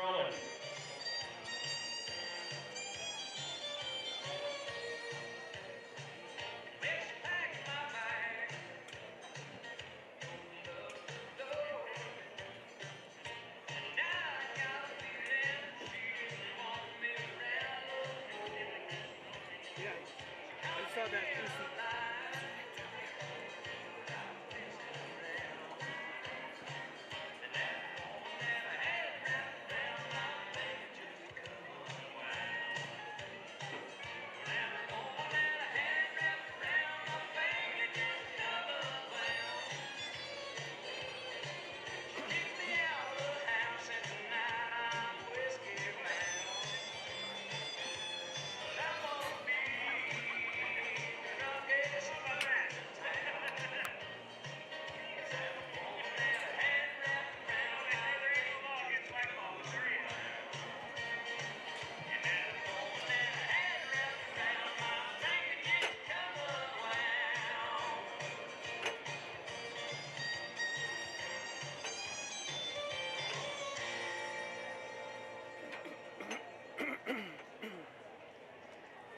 rolling. I saw that.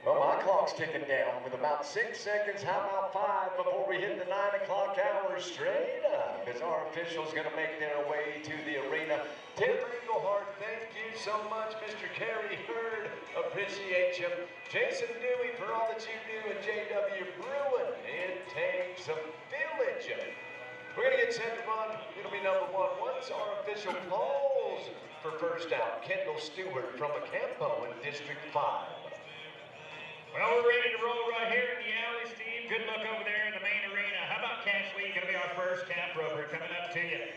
Well, my clock's ticking down with about 6 seconds. How about 5 before we hit the 9 o'clock hour straight up? As our officials going to make their way to the arena. Tim Englehart, thank you so much. Mr. Kerry Hurd, appreciate you. Jason Dewey for all that you do. And JW Bruin, it takes a village. We're going to get set to run. It'll be number 1. Once our official calls for first out, Kendall Stewart from Acampo in District 5. Well, we're ready to roll right here in the alley, Steve. Good look over there in the main arena. How about Cash Lee? Going to be our first camp rover coming up to you.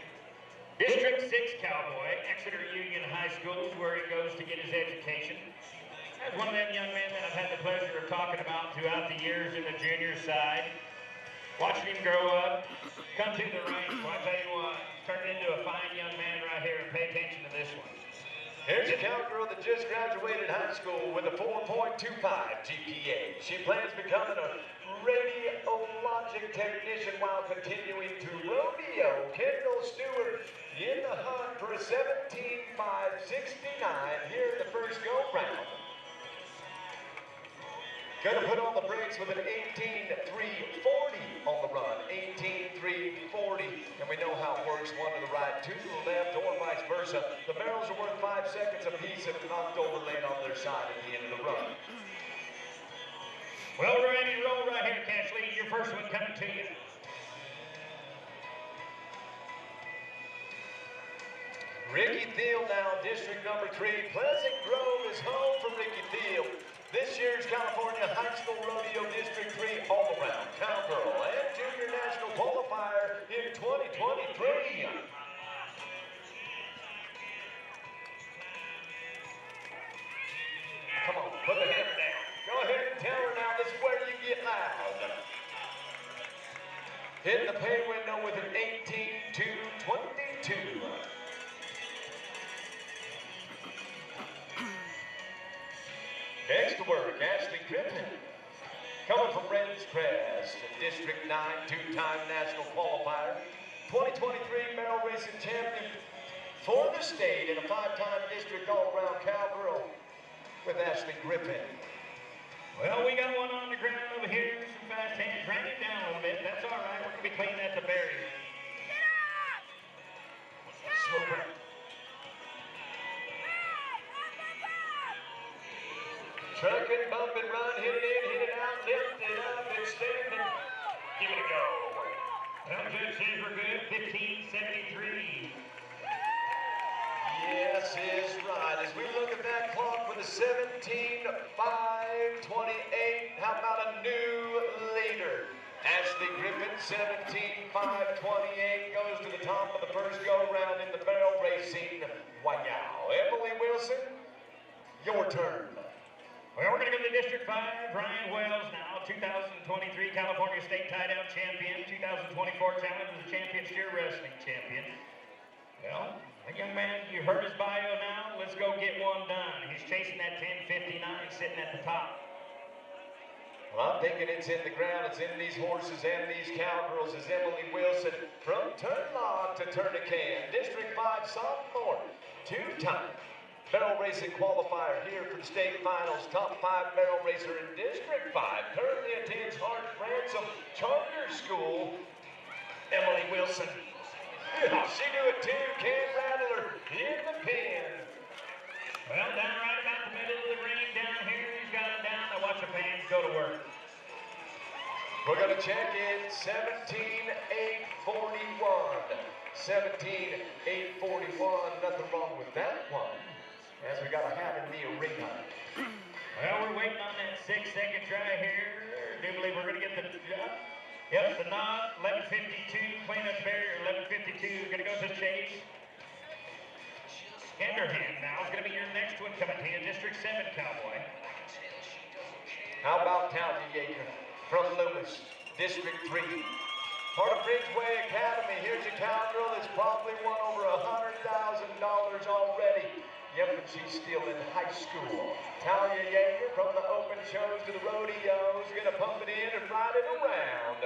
District 6 Cowboy, Exeter Union High School is where he goes to get his education. That's one of them young men that I've had the pleasure of talking about throughout the years in the junior side. Watching him grow up, come to the ranks. Well, I tell you what, turned into a fine young man right here, and pay attention to this one. Here's a cowgirl that just graduated high school with a 4.25 GPA. She plans becoming a radiologic technician while continuing to rodeo. Kendall Stewart in the hunt for a 17.569 here in the first go-round. Gonna put on the brakes with an 18.340 on the run, 18.340. And we know how it works, one to the right, 2 to the left, or vice versa. The barrels are worth 5 seconds apiece if knocked over lane on their side at the end of the run. Well, we're ready to roll right here, Cash Lee. Your first one coming to you. Ricky Thiel now, district number 3. Pleasant Grove is home for Ricky Thiel. This year's California High School Rodeo District 3 all-around cowgirl and junior national qualifier in 2023. Come on, put the hammer down. Go ahead and tell her now, this is where you get loud. Hit the pay window with an 18.222. Next to work, Ashley Griffin. Coming from Red's Crest, District 9, 2-time national qualifier, 2023 barrel racing champion for the state, and a 5-time district all-around cowgirl with Ashley Griffin. Well, we got one on the ground over here, some fast hands. Crank it down a little bit. That's all right. We're going to be cleaning at the barrier. Slow burn. Truck and bump and run, hit it in, hit it out, lift it up, extend it. Give it a go. Well, Judge says we're good, 15.73. Yes, is right. As we look at that clock with a 17.528, how about a new leader? Ashley Griffin, 17.528, goes to the top of the first go-round in the barrel racing. Wow. Emily Wilson, your turn. Well, we're going to go to District 5. Ryan Wells now, 2023 California State Tie-Down Champion, 2024 Challenge of the Champion Steer Wrestling Champion. Well, a young man, you've heard his bio now. Let's go get one done. He's chasing that 10.59 sitting at the top. Well, I'm thinking it's in the ground. It's in these horses and these cowgirls. As Emily Wilson from Turnlock to Tourniquet, District 5 sophomore, 2-time barrel racing qualifier here for the state finals. Top 5 barrel racer in District 5. Currently attends Hart Ransom Charter School. Emily Wilson. Yeah, she knew it too. Can't rattle her in the pin. Well, down right about the middle of the ring down here. He's got it down. Now watch the fans go to work. We're going to check in 17,841. 17,841. Nothing wrong with that one, as we got a hat in the arena. Well, we're waiting on that 6-second try here. I do believe we're going to get the yep, the nod. 11:52. Cleanup barrier. 11:52. Going to go to Chase. Enderham now is going to be your next one coming to you. District 7 Cowboy. How about Talia Yeager from Loomis, District 3. Part of Bridgeway Academy. Here's a cowgirl that's probably won over $100,000 already. Yep, and she's still in high school. Talia Yeager from the open shows to the rodeos. Gonna pump it in and ride it around.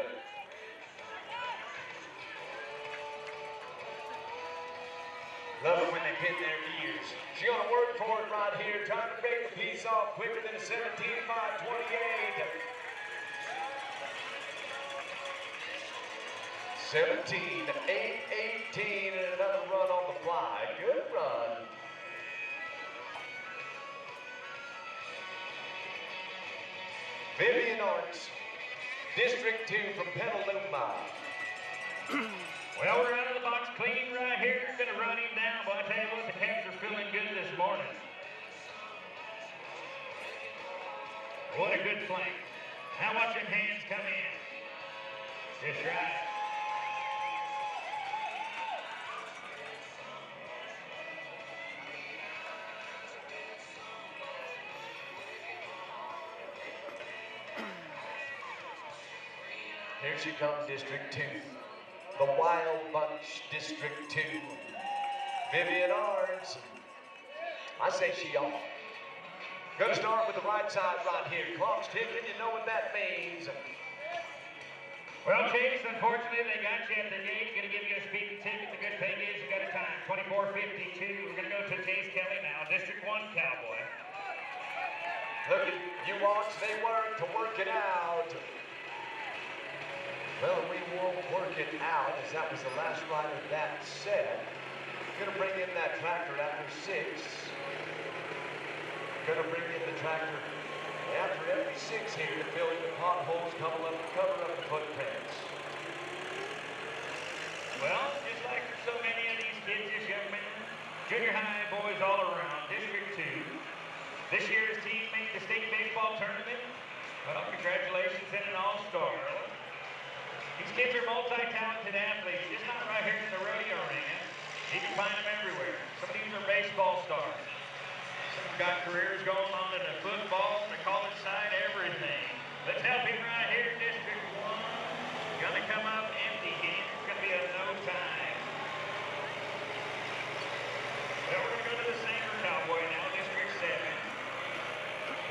Love it when they pin their ears. She's gonna work for it right here, trying to break the piece off quicker than a 17.528. 17.818 and another run on the fly. Good run. Vivian Arts, District 2 from Petaluma. Well, we're out of the box clean right here. Going to run him down. But I tell you what, the Cavs are feeling good this morning. What a good flank. Now watch them hands come in. Just right. Here she comes, District 2. The Wild Bunch, District 2. Vivian Arns. I say she off. Gonna start with the right side right here. Clock's ticking, you know what that means. Well, Chase, unfortunately, they got you at the gate. Going to give you a speeding ticket. The good thing is you got a time, 24:52. We're going to go to Chase Kelly now, District 1 Cowboy. Look at you watch, they work to work it out. Well, we won't work it out, as that was the last ride of that set. Gonna bring in that tractor after 6. Gonna bring in the tractor after every 6 here to fill in the potholes, cover up the footprints. Well, just like for so many of these kids, this young man, junior high boys all around, District 2. This year's team made the state baseball tournament. Well, congratulations and an all-star. These kids are multi-talented athletes, just not right here in the rodeo arena. You can find them everywhere. Some of these are baseball stars. Some have got careers going on in the football, the college side, everything. Let's help him right here, District 1. Gonna come up empty-handed. It's gonna be a no time. Well, we're gonna go to the Sanger Cowboy now, District 7.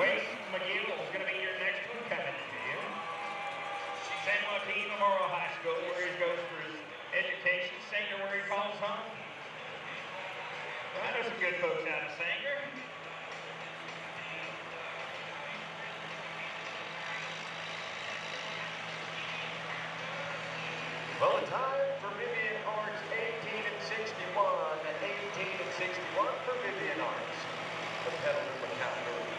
Waste McGill is gonna be your next one coming to you. San Joaquin Memorial High School, where he goes for his education. Sanger, where he calls home. Well, I know some good folks out of Sanger. Well, the time for Vivian Arts, 18:61, and 18:61 for Vivian Arts. The Petaluma Cowboy.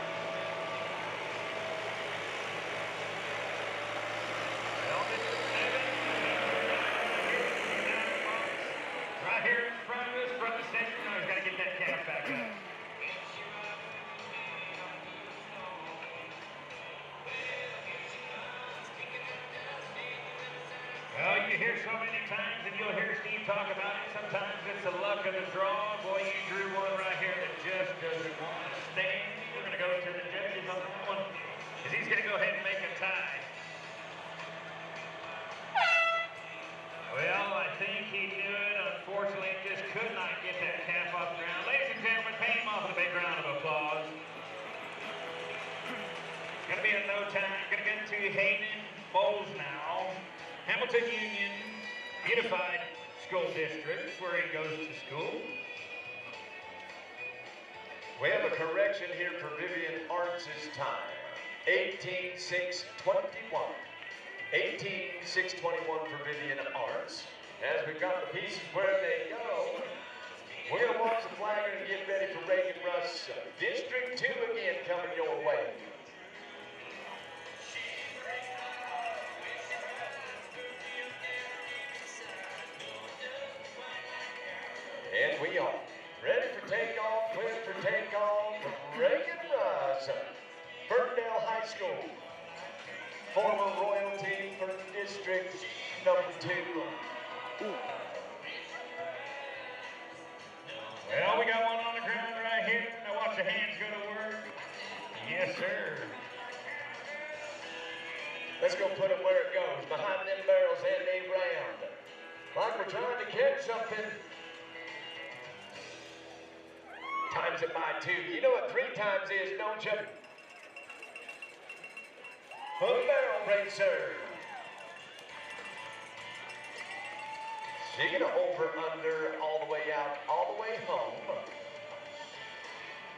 Right here in front of us, from the center. No, he's got to get that calf back up. Well, you hear so many times, and you'll hear Steve talk about it. Sometimes it's the luck of the draw. Boy, you drew one right here that just doesn't want to stand. We're going to go to the judges on that one, because he's going to go ahead and make a tie. Well, I think he knew it. Unfortunately, just could not get that calf off the ground. Ladies and gentlemen, pay him off with a big round of applause. It's going to be a no time. Going to get to Hayden Bowles now. Hamilton Union Unified School District, where he goes to school. We have a correction here for Vivian Arts' time. 18:6:21. 18:6:21 for Vivian Arts. As we've got the pieces where they go, we're going to watch the flagger and get ready for Reagan Russ. District 2 again coming your way. And we are ready for takeoff, clear for takeoff. Reagan Russ, Ferndale High School, former royalty for District number 2. Well, we got one on the ground right here. Now watch the hands go to work. Yes, sir. Let's go put it where it goes, behind them barrels and a round. Like we're trying to catch something. Times it by 2. You know what 3 times is, don't you? Full barrel racer. She's gonna over, under, all the way out, all the way home.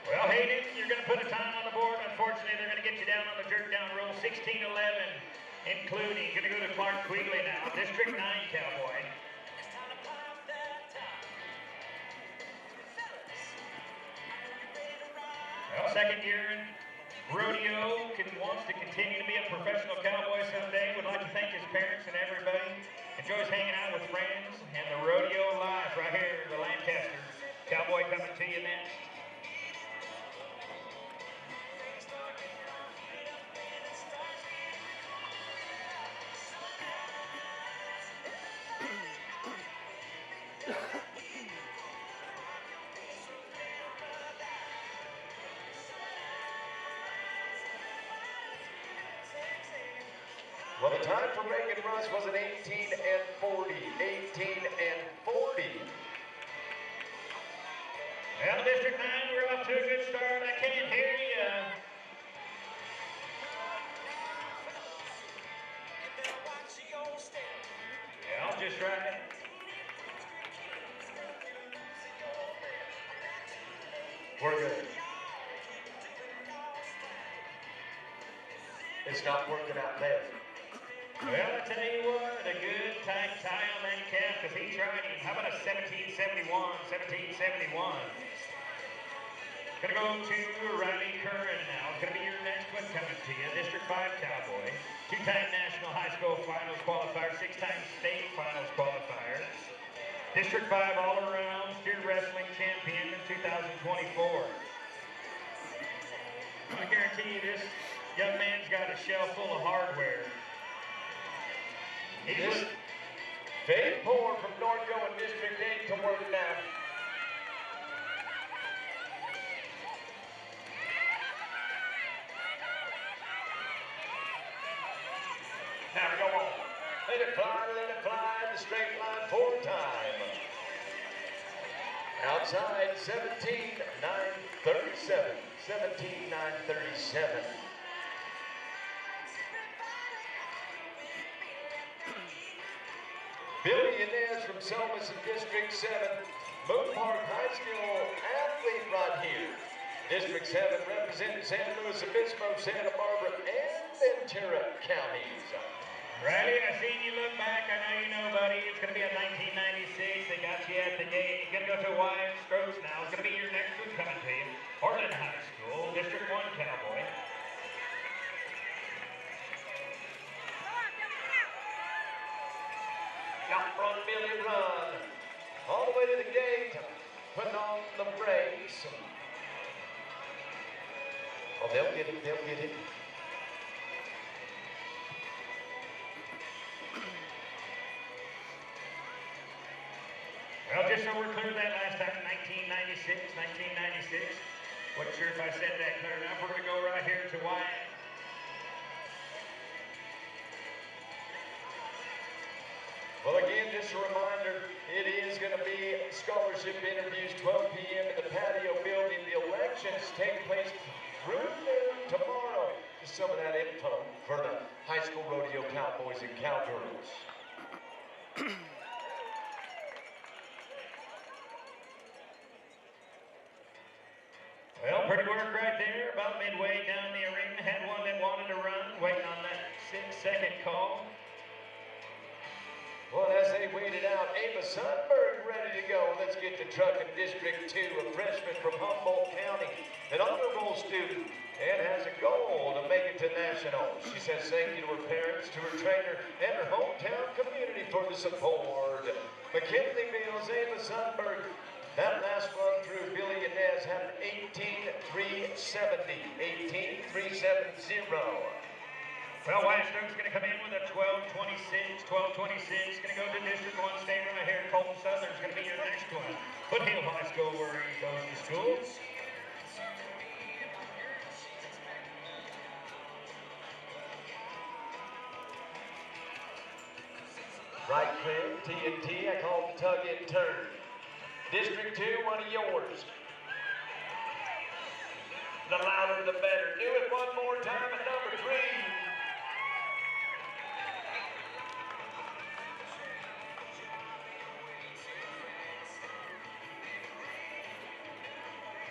Well, Hayden, you're going to put a time on the board. Unfortunately, they're going to get you down on the jerk down roll, 16:11, including. Going to go to Clark Quigley now, District 9 Cowboy. Well, second year in Rodeo, wants to continue to be a professional cowboy someday. Would like to thank his parents and everybody. Enjoys hanging out with friends and the rodeo life right here, the Lancaster Cowboy coming to you next. Well, the time for Reagan Russ was an 18:40. 18:40. Well, District 9, we're off to a good start. I can't hear you. Yeah, I'll just right. We're good. It's not working out there. Well, I tell you what, a good tight tie on that calf because he tried him. How about a 1771? 1771. Gonna go to Riley Curran now. It's gonna be your next one coming to you. District 5 Cowboy. 2-time National High School Finals qualifier, 6-time State Finals qualifier. District 5 all-around steer wrestling champion in 2024. I guarantee you this young man's got a shelf full of hardware. This Fade Poor from North going District 8 to work now. Now go on. Let it fly, the straight line 4 times. Outside 17:9:37. 17:9:37. Billy Inez from Selmas in District 7. Moon Park High School athlete right here. District 7 representing San Luis Obispo, Santa Barbara, and Ventura counties. Riley, I seen you look back. I know you know, buddy. It's going to be a 1996. They got you at the gate. You're going to go to Wyatt Strokes now. It's going to be your next one coming to you. Harlan High School, District 1 Cowboy. Got run, Billy, run. All the way to the gate. Putting on the brakes. Oh, they'll get it. They'll get it. Well, just so we're clear, that last time, 1996. Wasn't sure if I said that clear enough. We're going to go right here to Wyatt. Well, again, just a reminder, it is going to be scholarship interviews, 12 p.m. in the patio building. The elections take place through noon tomorrow. Just some of that info for the high school rodeo cowboys and cowgirls. Well, pretty work right there. About midway down the arena. Had one that wanted to run, waiting on that 6-second call. Well, as they waited out, Ava Sundberg ready to go. Let's get to Truck in District 2, a freshman from Humboldt County, an honor roll student, and has a goal to make it to nationals. She says thank you to her parents, to her trainer, and her hometown community for the support. McKinley Mills, Ava Sundberg. That last run through, Billy Yanez had an 18.370. 18.370. Well, Washington's going to come in with a 12.26. 12.26. Going to go to District 1 state right here. Colton Southern's going to be your next one. Foothill High School where he goes to school. Right clear, TNT, I call it tug and turn. District 2, one of yours. The louder the better. Do it one more time at number 3.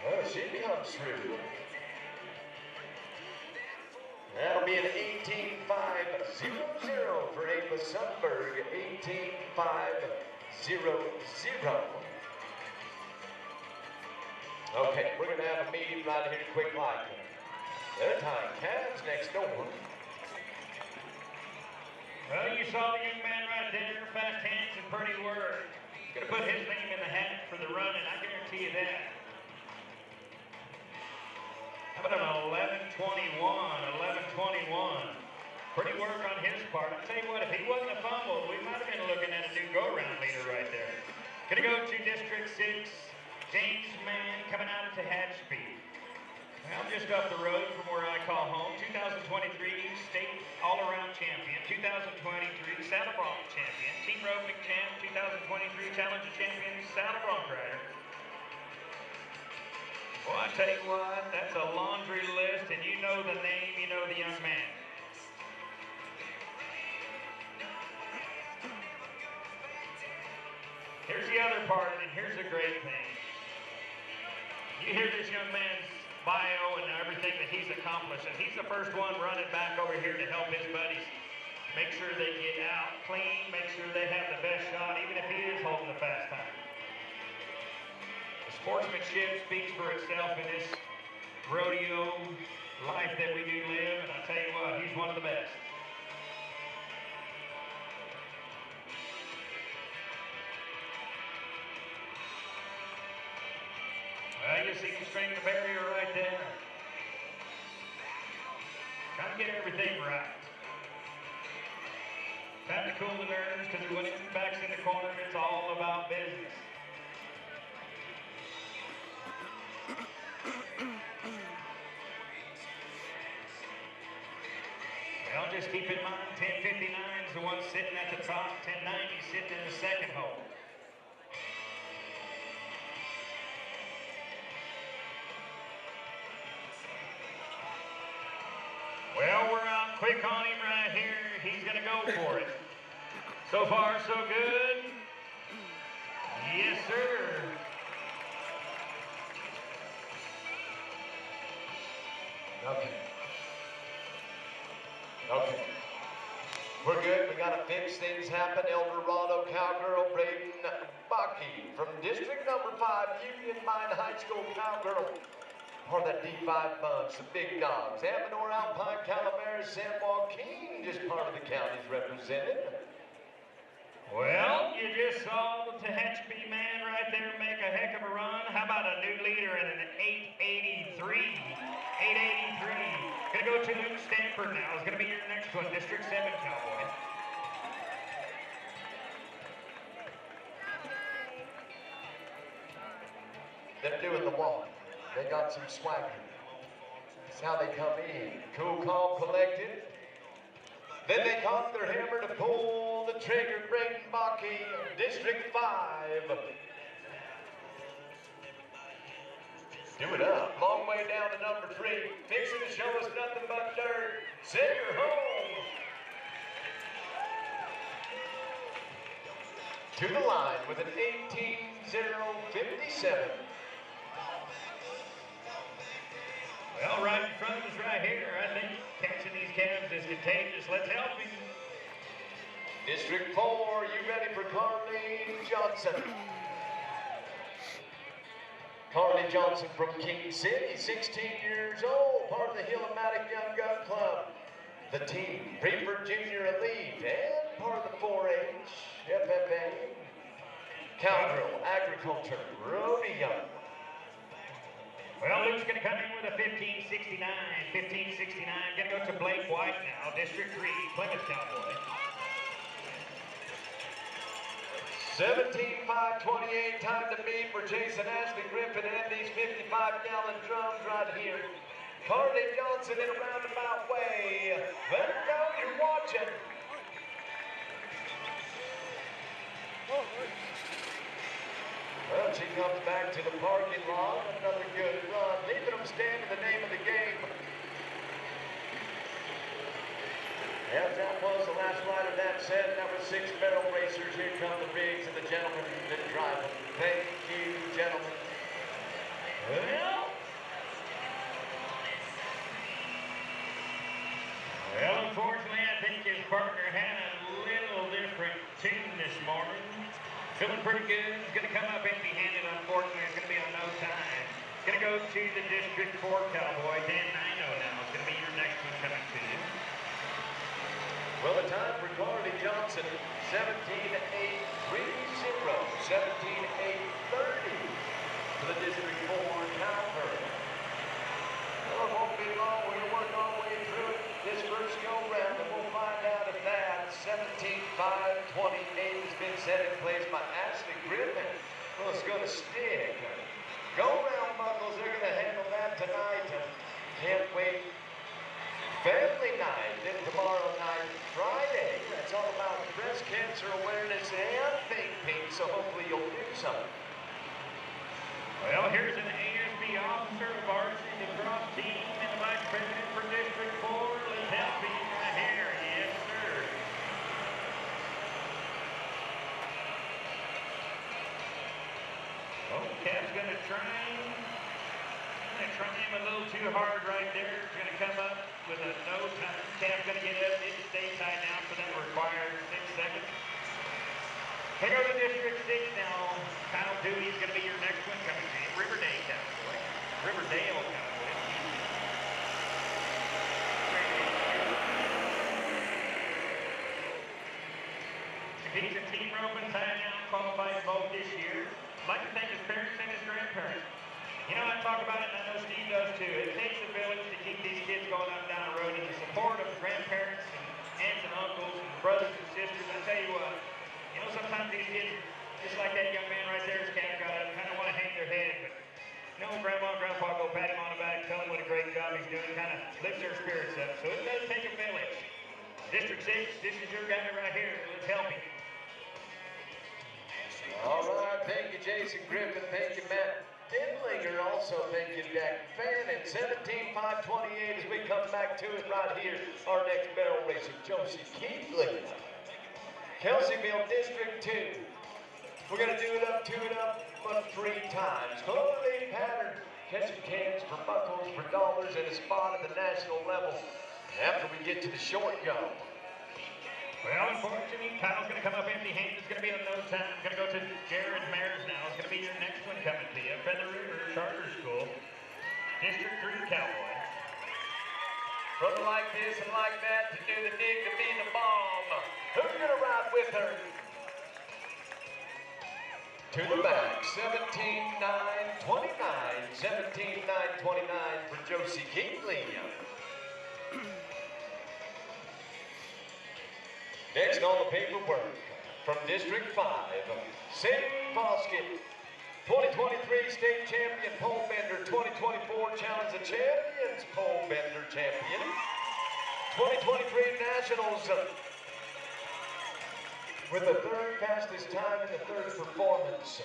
Well, she comes through. That'll be an 18.500 for Ava Sundberg. 18.500. Okay, we're going to have a meeting right here quick like. They're tying calves next door. Well, you saw the young man right there. Fast hands and pretty work. Going to put his name in the hat for the run, and I guarantee you that. How about an 11.21? 11.21. Pretty work on his part. I'll tell you what, if he wasn't a fumble, we might have been looking at a new go-round leader right there. Going to go to District 6. James Mann coming out of Tehachapi. Well, just up the road from where I call home. 2023 state all-around champion. 2023 saddle bronc champion. Team road champ. 2023 challenger champion. Saddle bronc rider. Well, I tell you what, that's a laundry list, and you know the name, you know the young man. Here's the other part, and here's the great thing. You hear this young man's bio and everything that he's accomplished, and he's the first one running back over here to help his buddies make sure they get out clean, make sure they have the best shot, even if he is holding the fast time. The sportsmanship speaks for itself in this rodeo life that we do live, and I tell you what, he's one of the best. Well, you see him string the barrier right there. Trying to get everything right. Time to cool the nerves, because when it's back's in the corner, it's all about business. Well, just keep in mind, 1059 is the one sitting at the top, 1090 sitting in the second hole. Well, we're out quick on him right here. He's going to go for it. So far, so good. Yes, sir. Okay. We're good. We got to fix things happen. El Dorado Cowgirl Braden Bucky from District number 5, Union Mine High School Cowgirl. Part of that D5 bunch, the big dogs. Amador, Alpine, Calaveras, San Joaquin, just part of the counties represented. Well, you just saw the Tehachapi man right there make a heck of a run. How about a new leader in an 883? 883. Gonna go to Luke Stanford now. It's gonna be your next one, District 7 Cowboy. They're doing the walk. They got some swagger. That's how they come in. Cool, calm, collected. Then they cock their hammer to pull the trigger. Braden Bucky, District 5. Do it up. Long way down to number 3. Fixing to show us nothing but dirt. Send her home. To the line with an 18.057. Well, right in front of us right here, I think catching these calves is contagious. Let's help him. District 4, you ready for Carly Johnson? Carly Johnson from King City, 16 years old, part of the Hillmatic Young Gun Club. The team, Preferred Junior Elite, and part of the 4-H, FFA, Cowgirl, Agriculture, Rodeo. Well, Luke's going to come in with a 1569. 1569, going to go to Blake White now, District 3, Plymouth Cowboy. 17:5:28, time to beat for Jason Ashley Griffin and these 55-gallon drums right here. Carly Johnson in a roundabout way. Let her know you're watching. Well, she comes back to the parking lot. Another good run. Leaving them stand in the name of the game. As that was the last ride of that set, that was 6 barrel racers. Here come the rigs and the gentlemen that drive them. Thank you, gentlemen. Well, unfortunately, I think his partner had a little different tune this morning. Feeling pretty good. He's going to come up empty-handed, unfortunately. It's going to be on no time. It's going to go to the District 4 Cowboy, Dan Nino now. It's going to be your next one coming to you. Well, the time for Carly Johnson, 17:8:30, 17:8:30 for the District 4 Cowgirl. Well, it won't be long. We're going to work our way through it this first go-round, and we'll find out if that 17:5:28 has been set in place by Ashley Griffin. Well, it's going to stick. Go-round buckles, they're going to handle that tonight. Can't wait. Family night, then tomorrow night, Friday. That's all about breast cancer awareness and vaping, so hopefully you'll do something. Well, here's an ASB officer of varsity lacrosse team and the vice president for District 4. Let's help him right here. Yes, sir. Oh, Cap's going to try him. Try him a little too hard right there. He's going to come up with a no time. Cap's going to get up. It stays tied now for that required 6 seconds. Here goes the District 6 now. Kyle Dewey's going to be your next one coming to you. Riverdale Cowboy. Riverdale Cowboy. He's a team roping tied down, qualified both this year. I'd like to thank his parents and his grandparents. You know, I talk about it, and I know Steve does too. It takes a village to keep these kids going up and down the road, and the support of grandparents and aunts and uncles and brothers and sisters. I tell you what, you know, sometimes these kids, just like that young man right there, his cat got up, kind of want to hang their head, but you know, Grandma and Grandpa go pat him on the back, tell him what a great job he's doing, kind of lifts their spirits up. So it does take a village. District 6, this is your guy right here. Let's help him. All right, thank you, Jason Griffin. Thank you, Matt Denlinger. Also, thank you, Jack Fannin. 17:5:28 as we come back to it right here. Our next barrel racer, Josie Keatley. Kelseyville, District 2. We're going to do it up, but 3 times. Clothing pattern, catching cans for buckles, for dollars, and a spot at the national level. After we get to the short go. Well, unfortunately, Kyle's going to come up empty-handed. It's going to be on no time. It's going to go to Jared Mares now. It's going to be your next one coming to you. Feather River Charter School, District 3 Cowboy. From like this and like that to do the dig to be the bomb. Who's going to ride with her? To the back, 17:9:29. 17:9:29 for Josie Keatley. Next on the paperwork, from District 5, Sadie Foskett, 2023 state champion pole bender, 2024 Challenge of Champions pole bender champion, 2023 Nationals with the 3rd fastest time in the 3rd performance.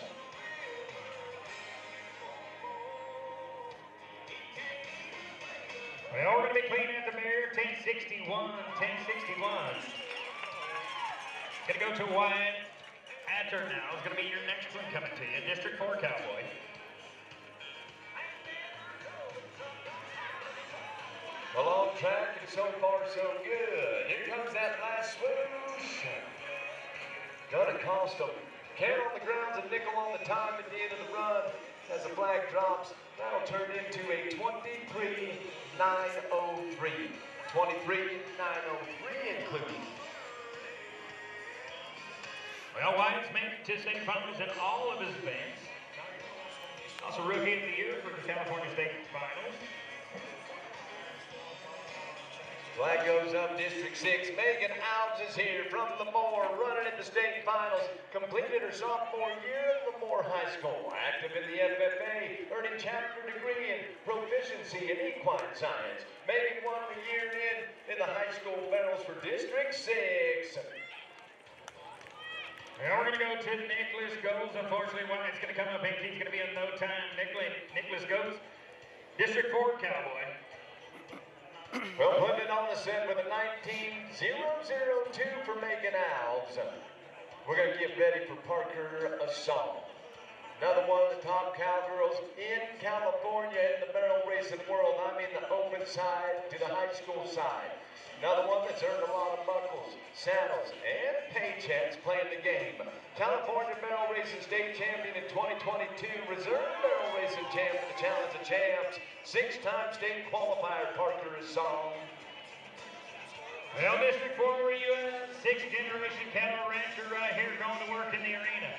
Well, we're going to be cleaning at the mirror, 1061, 1061. Going to go to Wyatt Atter now. It's going to be your next one coming to you. District 4 Cowboy. Well, on track, and so far so good. Here comes that last swoosh. Gonna cost them. Can on the grounds, a nickel on the time at the end of the run. As the flag drops, that'll turn into a 23.903. 23.903 including. Well, Wyatt's made it to state finals in all of his events. Also Rookie of the Year for the California State Finals. Flag goes up, District 6. Megan Alves is here from Lemoore, running in the state finals. Completed her sophomore year at Lemoore High School. Active in the FFA, earning chapter degree in proficiency in equine science. Megan won the year in the high school battles for District 6. Well, we're going to go to Nicholas Goes. Unfortunately, Wyatt's going to come up. He's going to be in no time. Nicholas Goes, District 4 Cowboy. Well, putting it on the set with a 19.002 for Megan Alves. We're going to get ready for Parker Assault. Another one of the top cowgirls in California in the barrel racing world. I mean the open side to the high school side. Another one that's earned a lot of buckles, saddles, and paychecks playing the game. California Barrel Racing State Champion in 2022, Reserve Barrel Racing Champion, the Challenge of Champs, 6-time state qualifier, Parker Assault. Well, District 4, where you at? 6th generation cattle rancher right here going to work in the arena.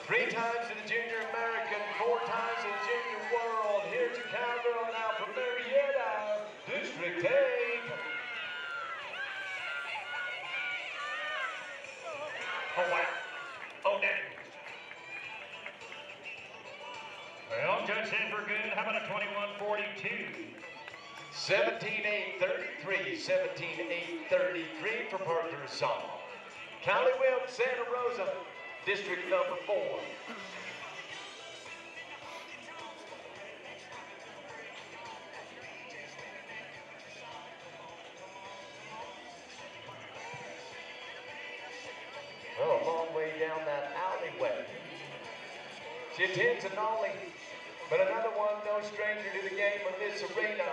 3 times in the Junior American, 4 times in the Junior World. Here's your cowgirl now from Marietta, District 8. Oh, wow. Oh, dang. Well, Judge said we're good. How about a 21.42? 17.833, 17.833 for Parker Assault. Callie Wilkes, Santa Rosa, District number 4. Well, a long way down that alleyway. She attends a nollie, but another one no stranger to the game of this arena.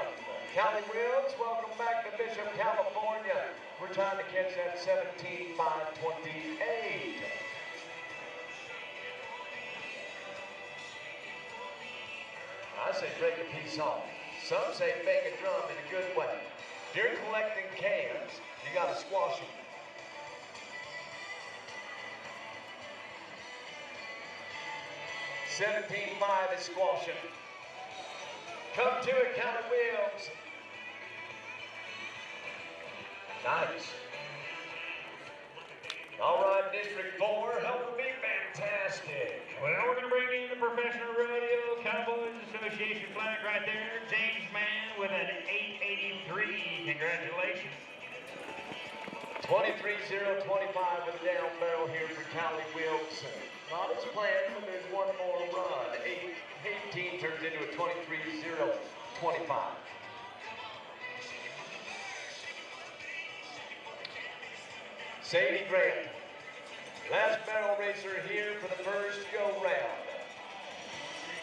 Callie Wilkes, welcome back to Bishop, California. We're trying to catch that 17.528. I say break a piece off. Some say make a drum in a good way. If you're collecting cans, you gotta squash them. 17.5 is squashing. Come to it, Callie Wilkes. Nice. All right, District 4, help would be fantastic. Well, we're going to bring in the Professional Rodeo Cowboys Association flag right there. James Mann with an 883. Congratulations. 23.025 with a down barrel here for Callie Wilkes. Not as planned, but there's one more run. 18 turns into a 23.025. Sadie Grant, last barrel racer here for the first go-round.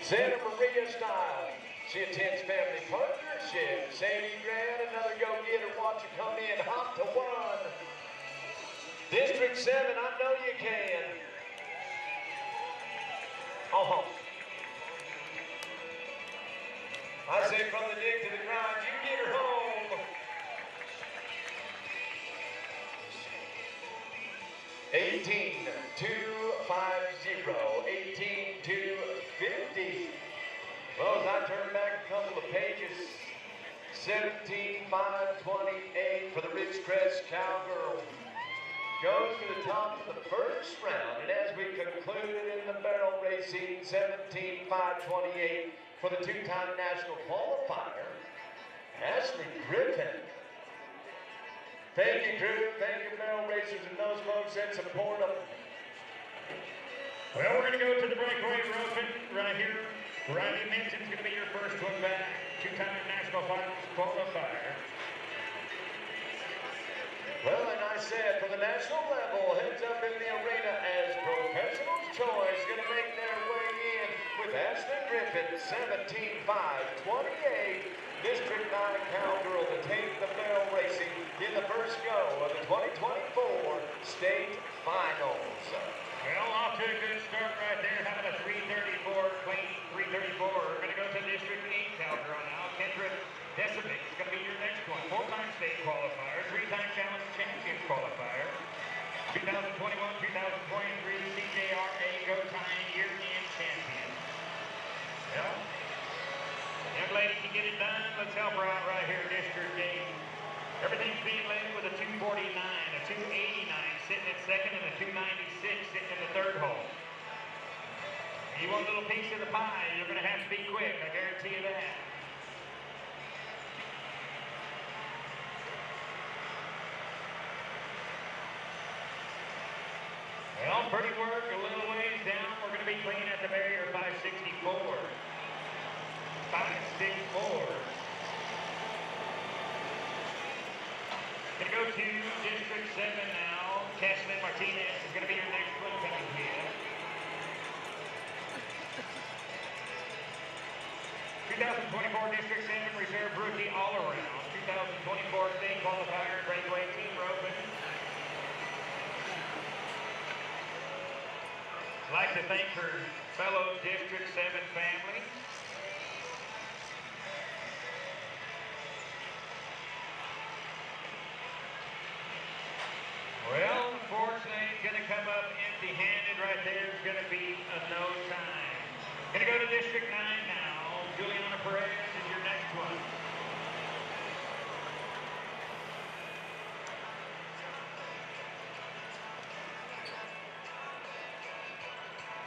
Santa Maria style. She attends family partnership. Sadie Grant, another go-getter. Watch her come in, hop to 1. District 7, I know you can. I say from the dig to the grind, you get her home. 18-250, 18-250. Well, as I turn back a couple of pages, 17.528 for the Ridgecrest Cowgirl. Goes to the top of the first round, and as we concluded in the barrel racing, 17.528 for the 2-time national qualifier, Ashley Griffin. Thank you, crew. Thank you, barrel racers and those folks that support them. Well, we're going to go to the breakaway roping right here. Riley Minson's going to be your first one back. 2-time national finals qualifier. Well, and I said, for the national level, heads up in the arena as Professional's Choice going to make their way in with That's the Griffin, 17-5-28. District 9 Cowgirl to take the bell racing in the first go of the 2024 state finals. Well, off to a good start right there, having a 334, clean 334. We're going to go to District 8 Cowgirl now. Kendra Decimic is going to be your next one. 4-time state qualifier, 3-time challenge champion qualifier. 2021, 2023 CHSRA Go Time year-end champion. Well, young lady can get it done. Let's help her out right here, District 8. Everything's being led with a 249, a 289 sitting at second, and a 296 sitting in the third hole. You want a little piece of the pie, you're going to have to be quick, I guarantee you that. Well, pretty work, a little ways down. We're going to be clean at the barrier, 564. 564. Going to go to District 7 now. Cashlyn Martinez is going to be your next one coming here. 2024 District 7 Reserve Rookie All-Around. 2024 State Qualifier Breakaway Team Roping. I'd like to thank her fellow District 7 family. Well, unfortunately, it's going to come up empty-handed right there. It's going to be a no time. Going to go to District 9 now. Juliana Perez is your next one.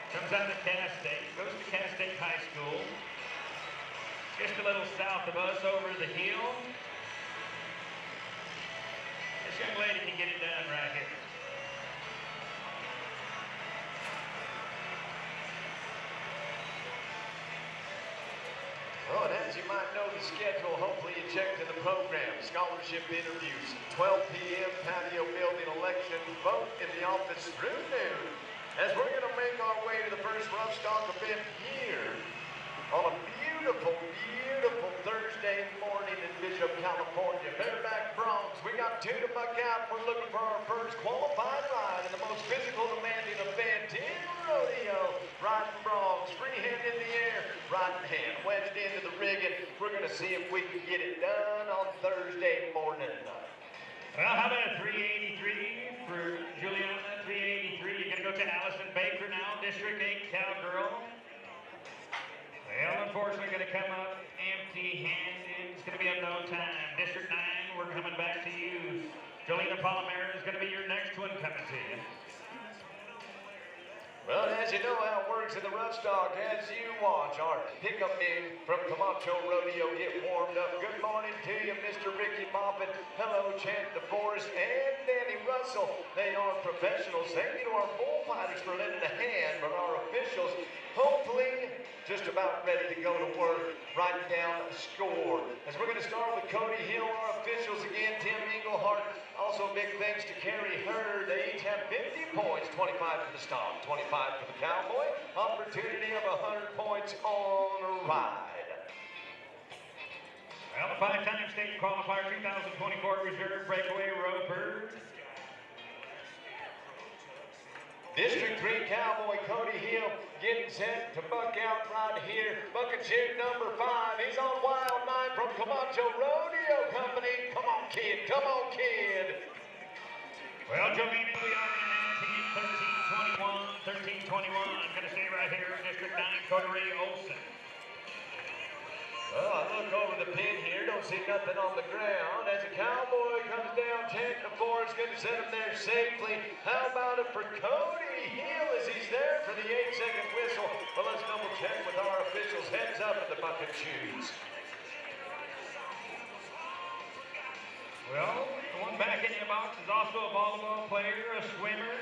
Comes out of Cass State, goes to Cass State High School. Just a little south of us over the hill. This young lady can get it done right here. Oh, and as you might know the schedule, hopefully you checked in the program. Scholarship interviews, 12 p.m. patio building election, vote in the office through noon. As we're going to make our way to the first rough stock event here on a beautiful, beautiful Thursday morning in Bishop, California. Bareback Broncs, we got 2 to buck out. We're looking for our first qualified ride in the most physical demanding event in rodeo. Riding Broncs, free hand in the air, right hand wedged into the rigging. We're going to see if we can get it done on Thursday morning. Well, how about a 383 for Juliana? 383. You're going to go to Allison Baker now, District 8 Cowgirl. Well, unfortunately, going to come up empty-handed. It's going to be a no time. District 9, we're coming back to you. Jolena Palomero is going to be your next one coming to you. Well, as you know how it works in the rough stock, as you watch our pickup men from Camacho Rodeo get warmed up. Good morning to you, Mr. Ricky Moffett. Hello, Chant DeForest and Danny Russell. They are professionals. Thank you to our bullfighters for lending a hand, but our officials, hopefully, just about ready to go to work, writing down a score. As we're going to start with Cody Hill, our officials again, Tim Englehart. Also, big thanks to Carrie Hurd. They each have 50 points, 25 for the stock, 25 for the Cowboy. Opportunity of 100 points on a ride. Well, the 5-time state qualifier 2024 reserve breakaway roper. District 3 Cowboy Cody Hill getting set to buck out right here. Buccaneer number 5. He's on Wild 9 from Camacho Rodeo Company. Come on, kid. Come on, kid. Well, Jolene, we are in 13-21. I'm going to stay right here in District 9, Coterie Olsen. Well, I look over the pin here, don't see nothing on the ground. As a Cowboy comes down, Chant DeForest going to set him there safely. How about it for Cody Hill as he's there for the 8-second whistle? Well, let's double check with our officials. Heads up at the bucket shoes. Well, the one back in the box is also a volleyball player, a swimmer.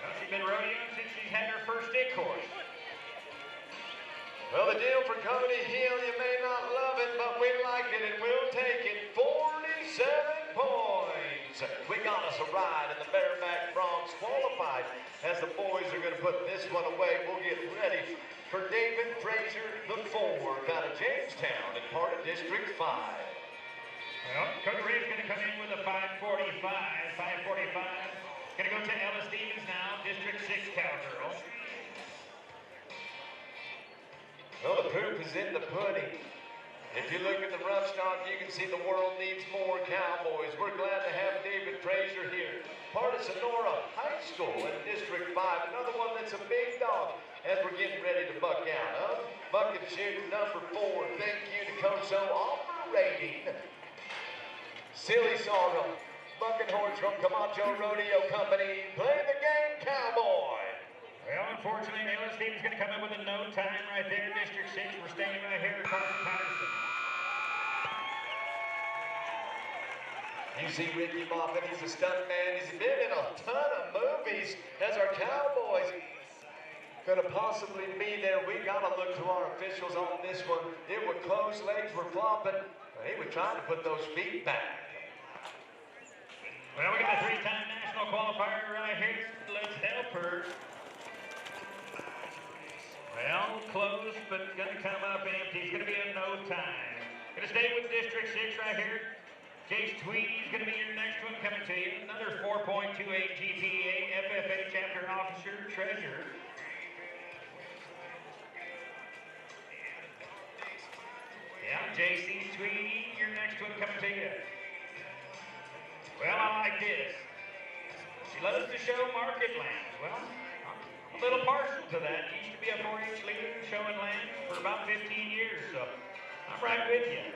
Well, she's been rodeoing since she's had her first stick course. Well, the deal for Cody Hill, you may not love it, but we like it and we'll take it. 47 points. James. We got us a ride in the bareback broncs qualified. As the boys are going to put this one away, we'll get ready for David Frazier, the fourth out of Jamestown and part of District 5. Well, Cody Reed's going to come in with a 545. 545. Going to go to Ella Stevens now, District 6 cowgirl. Well, the proof is in the pudding. If you look at the rough stock, you can see the world needs more cowboys. We're glad to have David Frazier here. Part of Sonora High School in District 5. Another one that's a big dog as we're getting ready to buck out. Buck and shoot number 4. Thank you to Coso operating. Silly Sorrow. Buck and horse from Camacho Rodeo Company. Play the game, cowboy. Well, unfortunately, Ella Stevens is going to come in with a no time right there, District 6. We're staying right here at Carson Patterson. You see Ricky Moffitt, he's a stunt man. He's been in a ton of movies as our Cowboys could have possibly be there. We got to look to our officials on this one. It was close, legs were flopping. He was trying to put those feet back. Well, we got a 3-time national qualifier right here. Let's help her. Well, close, but going to come up empty. It's going to be a no time. Going to stay with District 6 right here. Jace Tweedy's going to be your next one coming to you. Another 4.28 GPA, FFA chapter officer, treasurer. Yeah, JC Tweedy, your next one coming to you. Well, I like this. She loves to show market land. Well, I'm a little partial to that. Used to be a 4-H leader showing land for about 15 years, so I'm right with you.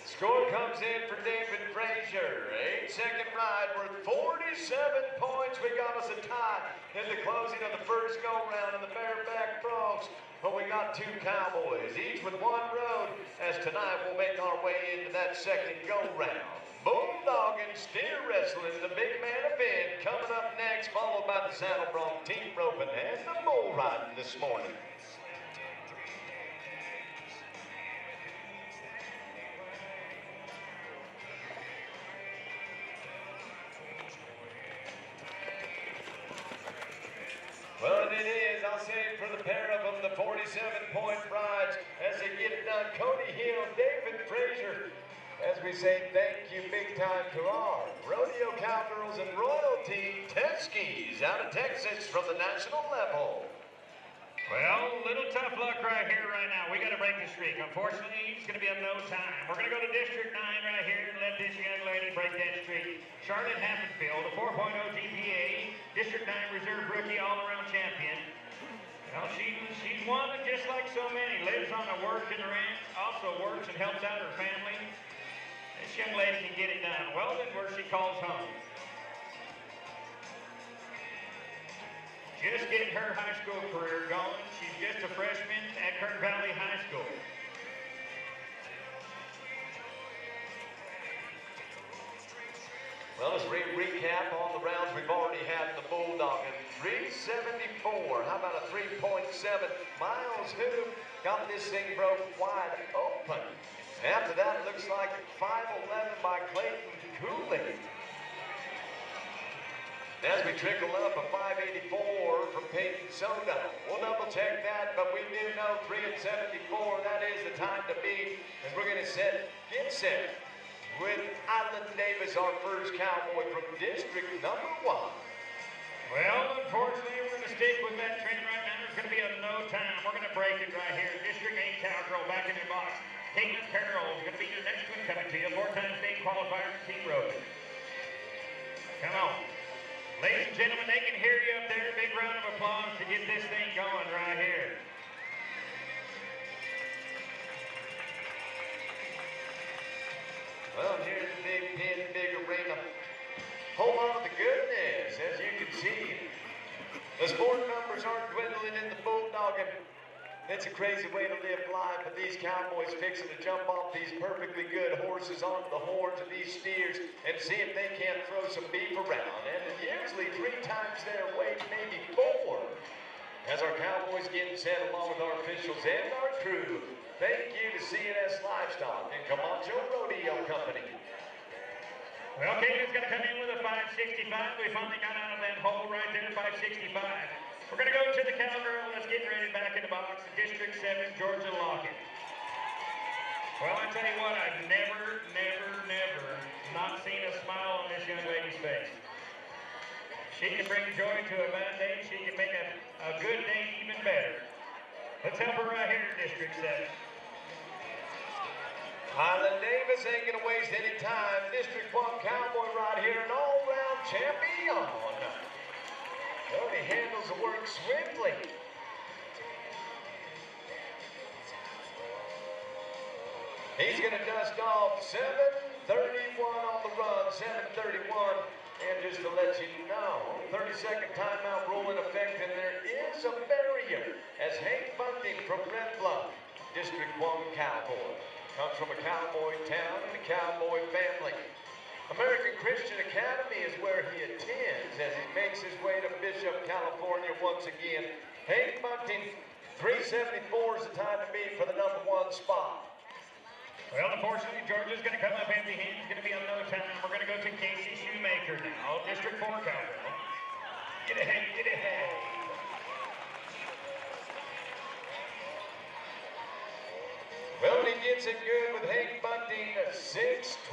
Score comes in for David Frazier. 8-second ride worth 47 points. We got us a tie in the closing of the first go-round in the bareback broncs. But we got 2 cowboys, each with 1 road, as tonight we'll make our way into that second go-round. Bulldog and steer wrestling, the big man event, coming up next, followed by the saddle bronc, team roping, and the bull riding this morning. Well, it is, I'll say, for the pair of them, the 47-point rides as they get it done. Cody Hill, David Frazier, as we say thank you big time to our rodeo cowgirls and royalty Teskies out of Texas from the national level. Well, a little tough luck right here, right now. We got to break the streak. Unfortunately, it's going to be a no time. We're going to go to District 9 right here and let this young lady break that streak. Charlotte Happenfield, a 4.0 GPA, District 9 reserve rookie all-around champion. Well, she's one just like so many. Lives on a working ranch, also works and helps out her family. This young lady can get it done. Well, then where she calls home. Just getting her high school career going. She's just a freshman at Kern Valley High School. Well, let's recap on the rounds we've already had in the Bulldog. And 374. How about a 3.7? Miles who got this thing broke wide open. After that, it looks like 5'11" by Clayton Cooley. As we trickle up, a 584 from Peyton Soda. We'll double check that, but we do know 3 and 74, that is the time to beat. As we're going to get set with Alan Davis, our first cowboy from District number 1. Well, unfortunately, we're going to stick with that train right now. There's going to be a no time. We're going to break it right here. District 8 cowgirl back in your box. Caitlin Carroll is going to be your next one coming to you. 4-time state qualifier for team roping. Come on. Ladies and gentlemen, they can hear you up there. Big round of applause to get this thing going right here. Well, here's the big pin, big arena. Hold on to the goodness, as you can see. The sport numbers aren't dwindling in the Bulldog, and it's a crazy way to live life, but these cowboys fixing to jump off these perfectly good horses onto the horns of these steers and see if they can't throw some beef around. And usually 3 times their weight, maybe 4. As our cowboys getting set along with our officials and our crew, thank you to CNS Livestock and Camacho Rodeo Company. Well, Caden's going to come in with a 565. We finally got out of that hole right there, 565. We're going to go to the cowgirl. Let's get ready back in the box. District 7, Georgia Lockett. Well, I tell you what, I've never not seen a smile on this young lady's face. She can bring joy to a bad day. She can make a good day even better. Let's help her right here in District 7. Highland Davis ain't gonna waste any time. District 1 Cowboy right here, an all-round champion. Well, he handles the work swiftly. He's gonna dust off 7:31 on the run, 7:31. And just to let you know, 30-second timeout rule in effect, and there is a barrier as Hank Bunting from Red Bluff, District 1 Cowboy, comes from a cowboy town and a cowboy family. American Christian Academy is where he attends as he makes his way to Bishop, California once again. Hank Bunting, 374 is the time to beat for the #1 spot. Well, unfortunately, Georgia's going to come up empty-handed. It's going to be on no time. We're going to go to Casey Shoemaker now, District 4 Cowgirl. Get ahead, get ahead. Well, he gets it good with Hank Bunting, 626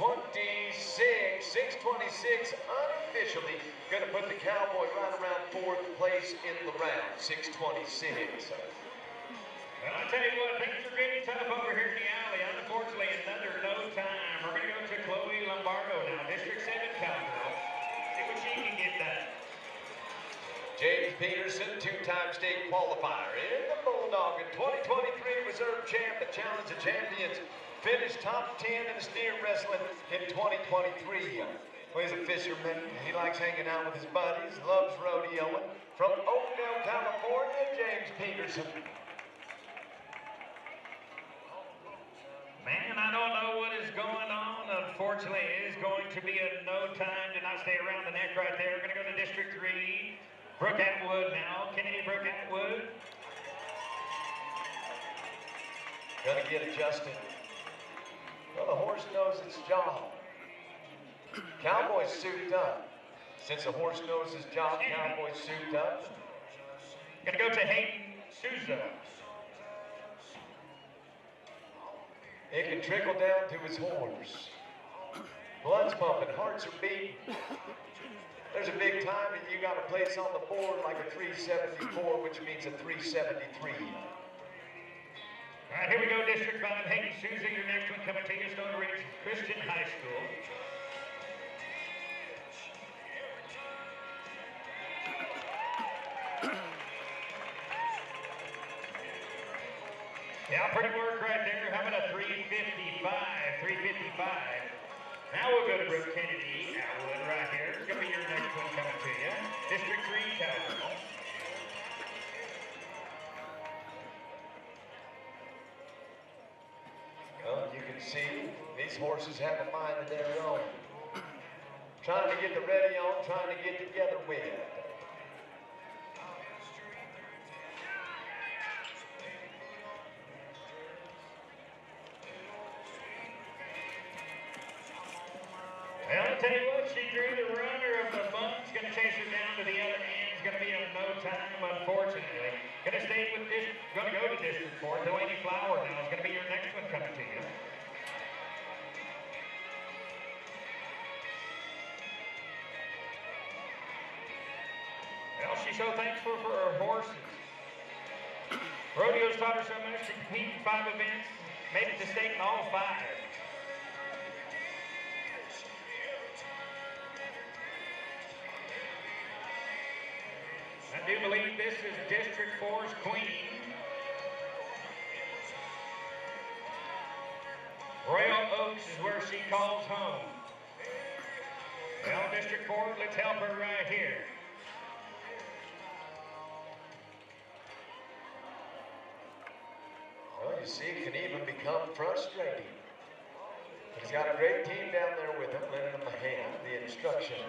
unofficially. Going to put the Cowboy right around 4th place in the round, 626. Well, I tell you what, things are getting tough over here in the alley. Unfortunately, another no time. We're going to go to Chloe Lombardo now, District 7 Cowgirl. See what she can get done. James Peterson, 2-time state qualifier in the Bulldog in 2023 reserve champ, the Challenge of Champions. Finished top 10 in the steer wrestling in 2023. Well, he's a fisherman. He likes hanging out with his buddies, loves rodeoing. From Oakdale, California, James Peterson. Man, I don't know what is going on. Unfortunately, it is going to be a no time. Did not stay around the neck right there. We're going to go to District 3. Brooke Atwood now. Kennedy Brooke Atwood. Gonna get adjusted. Well, the horse knows its job. Cowboys souped up. Since the horse knows his job, Cowboys souped up. Gonna go to Hayden Souza. It can trickle down to his horse. Blood's pumping, hearts are beating. There's a big time that you got to place on the board like a 374, which means a 373. All right, here we go, District 5. Hayden Souza, your next one coming to you, Stone Ridge Christian High School. Yeah, pretty work right there. How about a 355? 355. Now we'll go to Brooke Kennedy Atwood right here. It's going to be your next one coming to you. District 3 Cowgirl. Well, you can see these horses have a mind of their own. Trying to get the ready on, trying to get together with. Well, I'll tell you what, she drew the runner of the bunch. Going to chase her down to the other end. It's going to be in no time, unfortunately. Going to stay with this, going to go to District 4. Delaney Flower now is going to be your next one coming to you. Well, she's so thankful for her horses. Rodeo's taught her so much to compete in 5 events, made it to state in all 5. I do believe this is District 4's queen. Royal Oaks is where she calls home. Well, District 4, let's help her right here. Well, you see, it can even become frustrating. He's got a great team down there with him, lending him a hand, the instruction,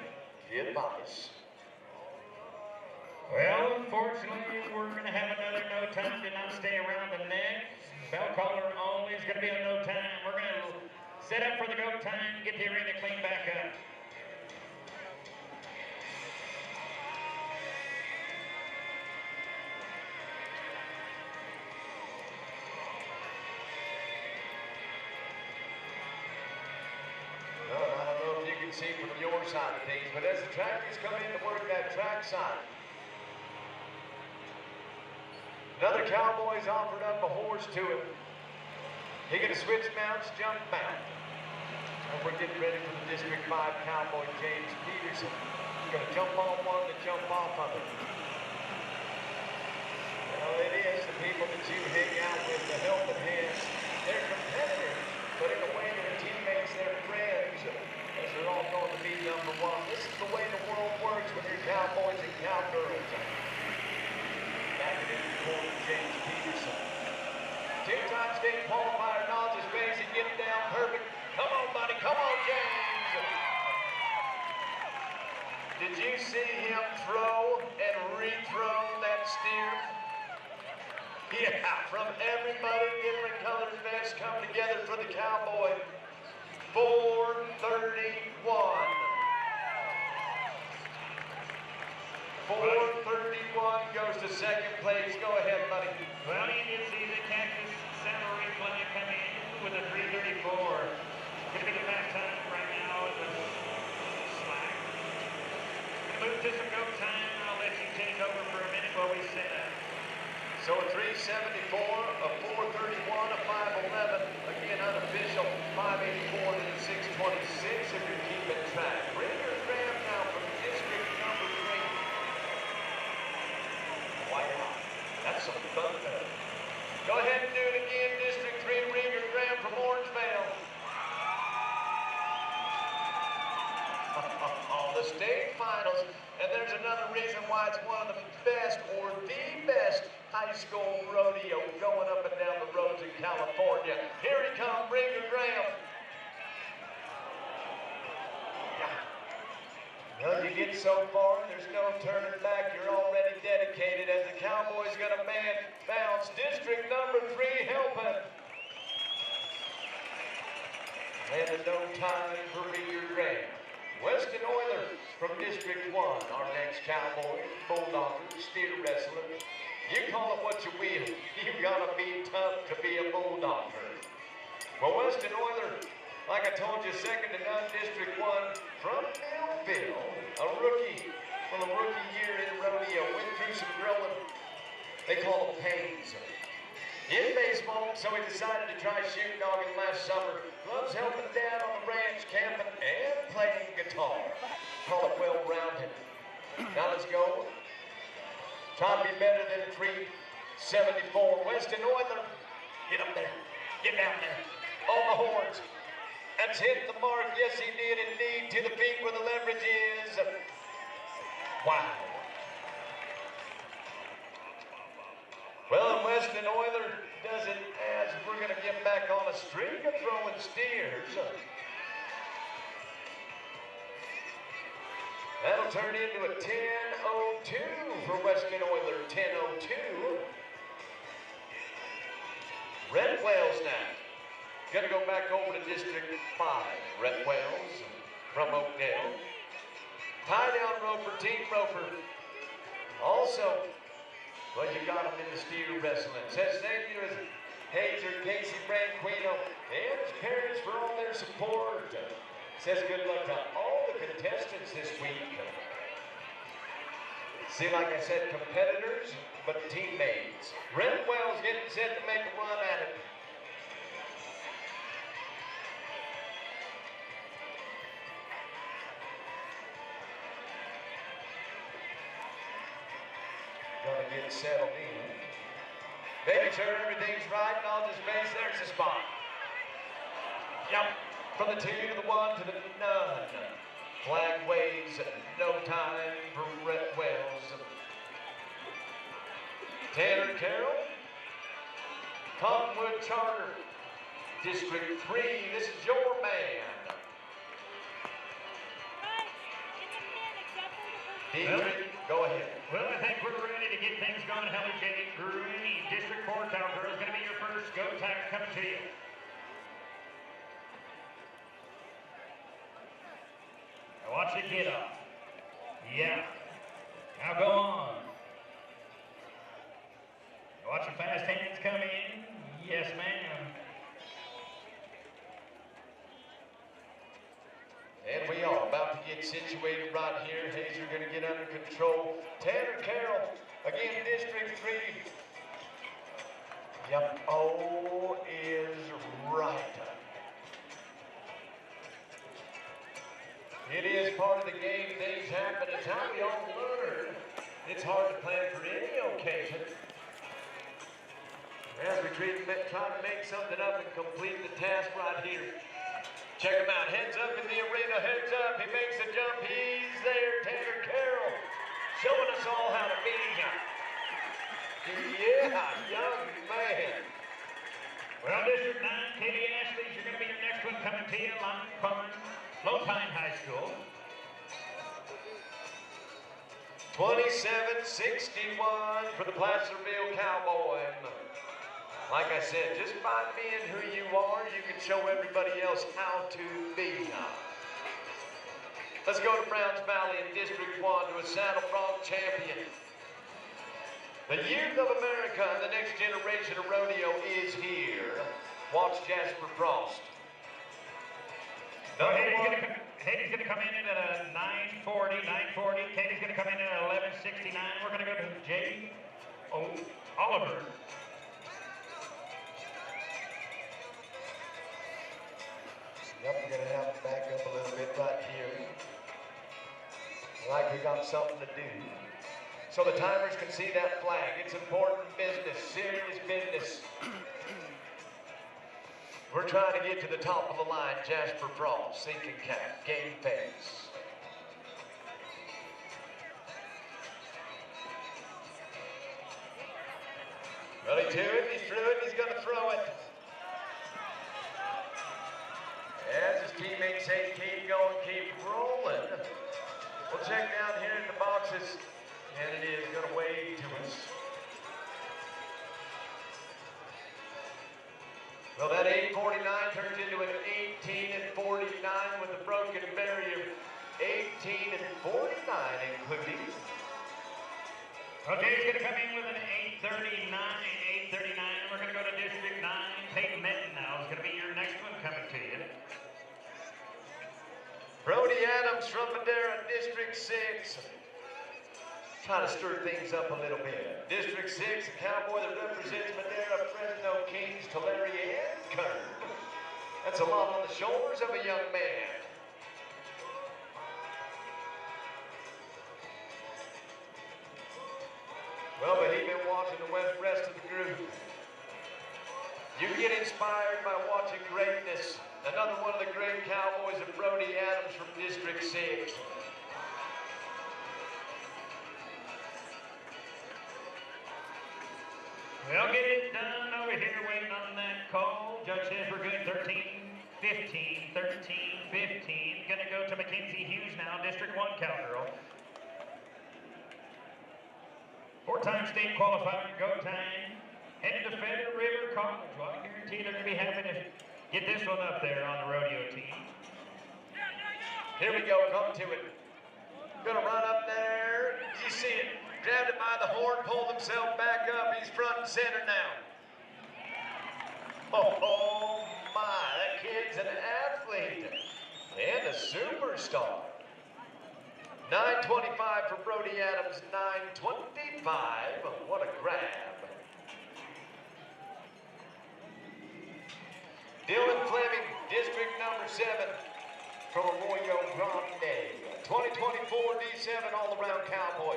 the advice. Well, unfortunately, we're going to have another no time. Did not stay around the neck. Bell caller only is going to be a no time. We're going to set up for the go time, get the arena cleaned back up. outdoor side of things, but as the tractors come in to work that track side, another cowboy's offered up a horse to him. He gonna switch mounts, jump mount. And we're getting ready for the District 5 cowboy, James Peterson. He's gonna jump on one to jump off of it. Well, it is the people that you hang out with, the helping hands. They're competitors, but in a way they're teammates, they're friends, as they're all going to be number one. This is the way the world works when you're cowboys and cowgirls. Back it in the corner, James Peterson. Two-time state qualifier, nods his face and gets down perfect. Come on, buddy, come on, James. Did you see him throw and rethrow that steer? Yeah, from everybody, different colored vests come together for the cowboy. 431. 431 goes to second place. Go ahead, buddy. Well, you did see the Cactus Salary Plan come in with a 334. Gonna be the fast time right now in the slack. Move to some go time. I'll let you take over for a minute while we set up. So a 374, a 431, a 511, again unofficial, 584 to the 626 if you're keeping track. Ranger Graham now from district number 3. Wow, that's some fun. Go ahead and do it again, District 3, Ranger Graham from Orangevale. The state finals, and there's another reason why it's one of the best or the best high school rodeo going up and down the roads in California. Here he comes, Ranger Graham. Well, you get so far, there's no turning back. You're already dedicated as the Cowboys gonna bounce. District number 3 helping. And a no time for Ranger Graham. Weston Oiler from District 1, our next cowboy, bulldogger, steer wrestler. You call it what you will. You gotta be tough to be a bulldogger. Well, Weston Oiler, like I told you, second to none, District 1, from Millville, a rookie, from a rookie year in rodeo, went through some growing, they call them pains. In baseball, so he decided to try shooting dogging last summer. Loves helping dad on the ranch, camping, and playing guitar. Call it well-rounded. Now let's go. Try to be better than 374. Weston Oiler, get up there. Get down there. On the horns. That's hit the mark. Yes, he did indeed. To the feet where the leverage is. Wow. Well, Weston Oiler does it as we're going to get back on a streak of throwing steers. That'll turn into a 10-02 for Weston Oiler, 10-02. Red Whales now. Going to go back over to District 5. Red Whales from Oakdale. Tie-down roper, team roper. Also, well, you got him in the steer wrestling. Says thank you to Hazer, Casey Branquino, and his parents for all their support. Says good luck to all the contestants this week. See, like I said, competitors, but teammates. Red Wells getting set to make a run at it. Gonna get settled in. Making sure everything's right and on his face. There's the spot. Yep. From the 2 to the 1 to the none. Flag waves. No time for Red Wells. Tanner Carroll. Cottonwood Charter. District 3. This is your man. Dietrich, go ahead. Well, I think we're ready to get things going. Heather J. Green, District 4 Cowgirl is going to be your first go time coming to you. Now watch it get up. Yeah. Now go on. Watch the fast hands come in. Yes, ma'am. And we are about to get get situated right here. Hazer going to get under control. Tanner Carroll, again, District 3. Yep, O is right. It is part of the game. Things happen. It's how we all learn. It's hard to plan for any occasion. As we try to make something up and complete the task right here. Check him out. Heads up in the arena. Heads up. He makes a jump. He's there. Tanner Carroll showing us all how to be. Yeah, young man. Well, District 9, Katie Ashley, you're going to be your next one coming to you. Lopine High School. 27-61 for the Placerville Cowboy. Like I said, just by being who you are, you can show everybody else how to be. Let's go to Browns Valley in District 1 to a Saddle Frog champion. The youth of America and the next generation of rodeo is here. Watch Jasper Frost. Katie's going to come in at a 940. Katie's going to come in at 1169. We're going to go to J. Oliver. Yep, we're going to have to back up a little bit right here. Like we got something to do. So the timers can see that flag. It's important business, serious business. We're trying to get to the top of the line. Jasper Frost, sinking cap, game face. Ready to it, he's through it, he's gonna throw it. As his teammates say, keep going, keep rolling. We'll check down here in the boxes, and it is gonna wave to us. Well, that 849 turns into an 18-49 with a broken barrier. 18-49 including. Okay, he's going to come in with an 839. We're going to go to District 9. Peyton Minton now is going to be your next one coming to you. Brody Adams from Madera, District 6. Trying to stir things up a little bit. District 6, a cowboy that represents Madera, Fresno, Kings, Tulare, and Kern. That's a lot on the shoulders of a young man. Well, but he's been watching the rest of the group. You get inspired by watching greatness. Another one of the great cowboys of Brody Adams from District 6. We'll get it done over here waiting on that call. Judge says we're good. 13-15. Gonna go to Mackenzie Hughes now, District 1 cowgirl. 4-time state qualifier, go time. Headed to Federal River College. Well, I guarantee they're gonna be happy to get this one up there on the rodeo team. Here we go, come to it. Gonna run up there. You see it. Grabbed it by the horn, pulled himself back up. He's front and center now. Oh my, that kid's an athlete and a superstar. 925 for Brody Adams, 925. What a grab. Dylan Fleming, District number 7 from Arroyo Grande. 2024 D7 all-around cowboy.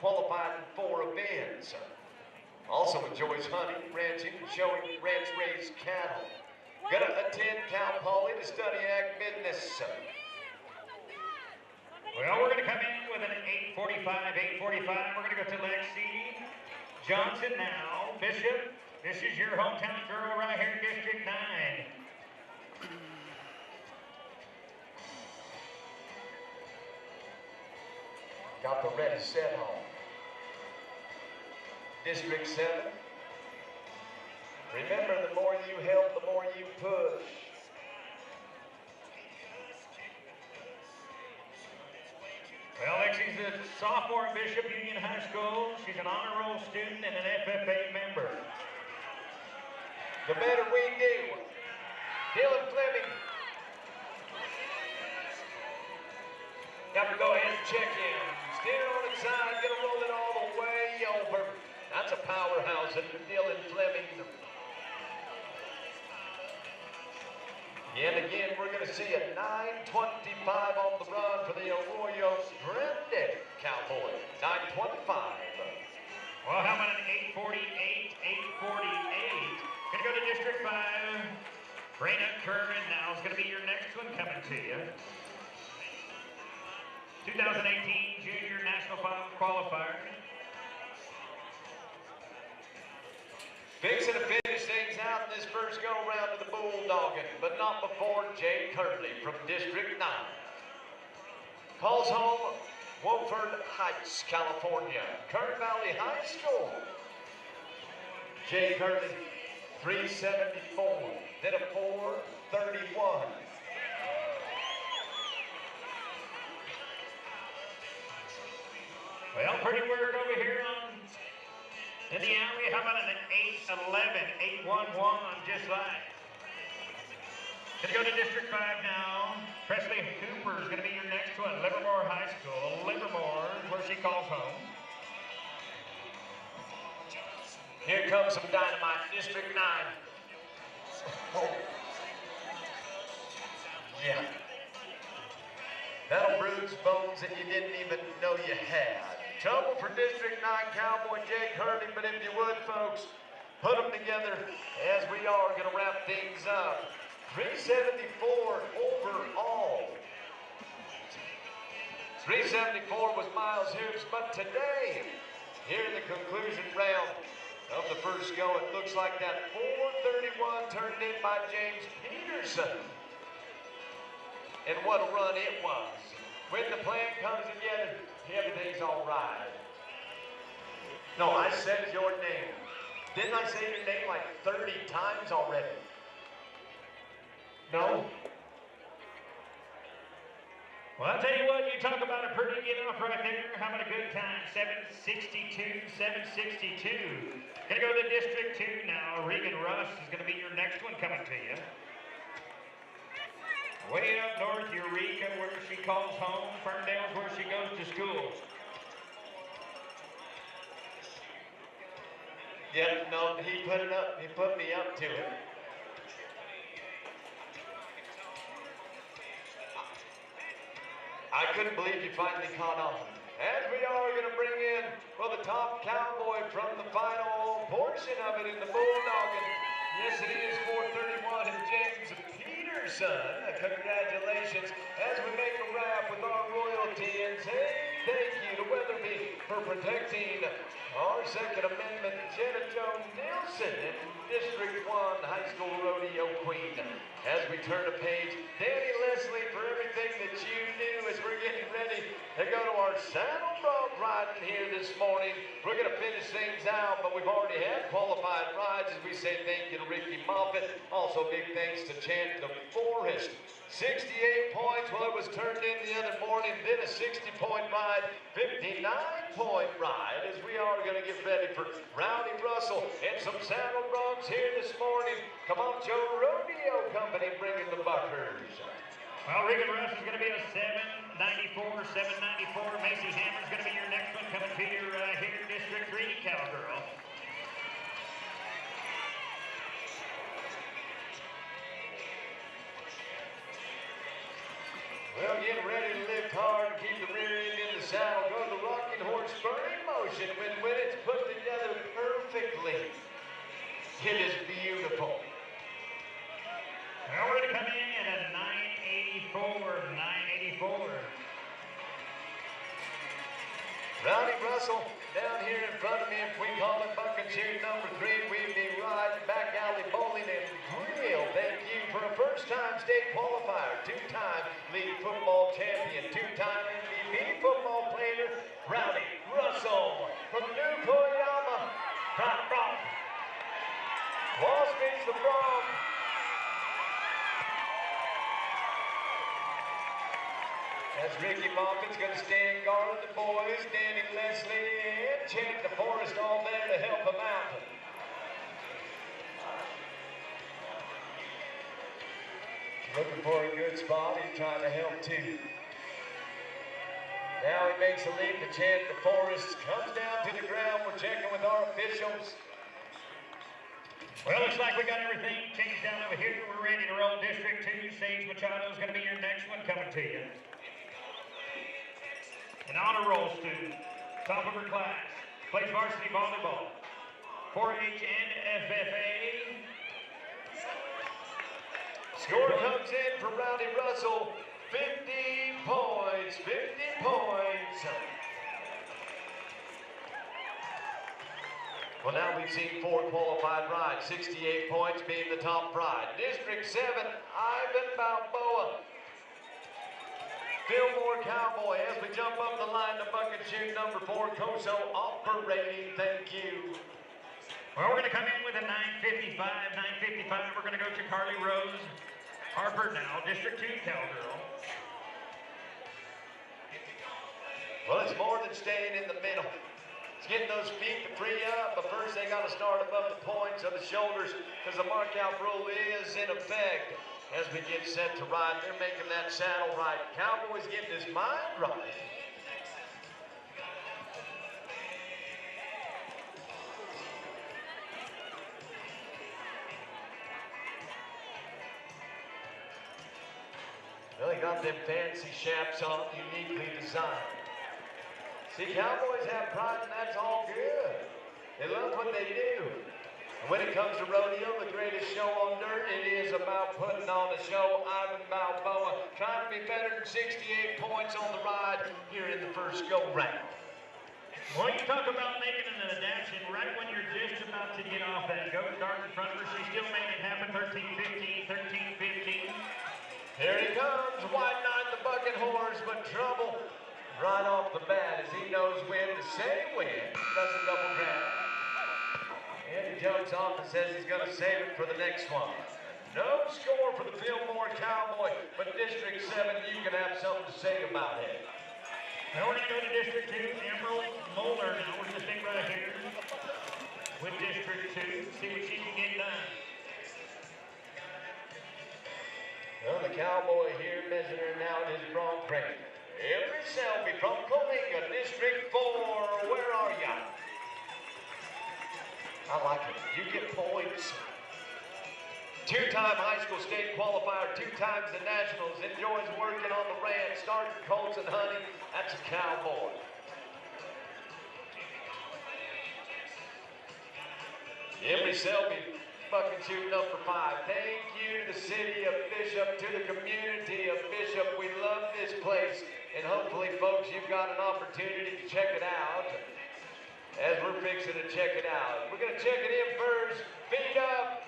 Qualified in 4 events. Also enjoys hunting, ranching, and showing ranch-raised cattle. Gonna attend Cal Poly to study ag business. Well, we're gonna come in with an 845. We're gonna go to Lexi Johnson now. Bishop, this is your hometown girl right here in District 9. Got the ready set on. District 7. Remember, the more you help, the more you push. Well, Lexi's a sophomore at Bishop Union High School. She's an honor roll student and an FFA member. The better we do. Dylan Fleming. Got to go ahead and check in. Steer on its side, gonna roll it all the way over. That's a powerhouse, and Dylan Fleming. And again, we're gonna see a 9:25 on the run for the Arroyo Grande Cowboy. 9:25. Well, how about an 8:48? 8:48. Gonna go to District 5. Brayna Kerman now is gonna be your next one coming to you. 2018 Junior National Qualifier. Fixing to finish things out in this first go-round of the Bulldogging, but not before Jay Curley from District 9. Calls home Wofford Heights, California, Kern Valley High School. Jay Curley, 374, did a 4:31. Well, pretty work over here in the alley. How about an 8:11, 8:11, just like. Gonna go to District 5 now. Presley Hooper is gonna be your next one. Livermore High School. Livermore is where she calls home. Here comes some dynamite, District 9. Oh. Yeah. That'll bruise bones that you didn't even know you had. Trouble for District 9 Cowboy Jay Curley, but if you would, folks, put them together as we are going to wrap things up. 374 overall. 374 was Miles Hoops, but today, here in the conclusion round of the first go, it looks like that 4:31 turned in by James Peterson. And what a run it was. When the plan comes together, everything's all right. No, I said your name. Didn't I say your name like 30 times already? No? Well, I'll tell you what, you talk about a pretty get off right there. How about a good time? 7:62, 7:62. Gonna go to District 2 now. Regan Russ is gonna be your next one coming to you. Way up north, Eureka, where she calls home. Ferndale's where she goes to school. Yeah, no, he put me up to it. I couldn't believe you finally caught on. As we are going to bring in, well, the top cowboy from the final portion of it in the Bulldogging. Yes, it is 4:31 and James Peterson. Congratulations as we make a wrap with our royalty and say thank you to Weatherby for protecting our Second Amendment, Jenna Jones Nielsen in District 1 High School Rodeo Queen. As we turn a page, Danny Leslie for everything that you do as we're getting ready to go to our saddle bronc riding here this morning. We're going to finish things out, but we've already had qualified rides as we say thank you to Ricky Moffitt. Also big thanks to Chant DeForest. 68 points, well, it was turned in the other morning, then a 60-point ride, 59-point ride, as we are going to get ready for Rowdy Russell and some saddle broncs here this morning. Come on, Joe, Rodeo Company bringing the buckers. Well, Regan Russ is going to be a 794, 794. Macy Hammer's going to be your next one coming to your here District 3 cowgirl. Well, get ready to lift hard and keep the rear end in the saddle. Go to the rocking horse spurring motion when it's put together perfectly. It is beautiful. Now we're going to come in at a 984, 984. Rowdy Russell down here in front of me. If we call it Buccaneer number 3, we'd be riding back alley bowling and grill. Thank you for a first-time state qualifier, two-time league football champion, two-time MVP football player, Rowdy Russell from New Koyama. Trot bronc. Lost means the bronc. As Ricky Moffitt's going to stand guard with the boys, Danny Leslie and Chant DeForest all there to help him out. Looking for a good spot, he's trying to help too. Now he makes a leap to chant the forest, comes down to the ground. We're checking with our officials. Well, looks like we got everything changed down over here. We're ready to roll. District 2, Sage Machado is going to be your next one coming to you. An honor roll student, top of her class, plays varsity volleyball, 4-H and FFA. Score comes in for Rowdy Russell, 50 points, 50 points. Well, now we've seen 4 qualified rides, 68 points being the top ride. District 7, Ivan Balboa. Fillmore Cowboy as we jump up the line to bucket shoot number 4, Coso operating, thank you. Well, we're going to come in with a 9:55. 9:55, we're going to go to Carly Rose Harper now, District 2 Cowgirl. Well, it's more than staying in the middle. It's getting those feet to free up, but first they got to start above the points of the shoulders because the mark-out rule is in effect. As we get set to ride, they're making that saddle right. Cowboys getting his mind right. Well, he got them fancy chaps on, uniquely designed. See, Cowboys have pride, and that's all good. They love what they do. And when it comes to rodeo, the greatest show on dirt, it is about putting on a show. Ivan Balboa trying to be better than 68 points on the ride here in the first go-round. Well, you talk about making an adaptation right when you're just about to get off that goat dart in front of her. She still made it happen, 13-15, 13-15. Here he comes, White Knight, the bucket horse, but trouble right off the bat as he knows when to say when. Doesn't double grab. And he jumps off and says he's going to save it for the next one. No score for the Fillmore Cowboy, but District 7, you can have something to say about it. Now we're going to go to District 2, Emerald Moeller now. We're going to stay right here with District 2, see what she can get done. Well, the Cowboy here measuring out his Bronx range. Every Selby from Coalinga, District 4, where are ya? I like it. You get points. Two-time high school state qualifier, 2 times the Nationals, enjoys working on the ranch, starting colts and hunting. That's a Cowboy. Every Selby bucket shoot number 5. Thank you to the city of Bishop, to the community of Bishop. We love this place. And hopefully, folks, you've got an opportunity to check it out as we're fixing to check it out. We're going to check it in first. Feet up.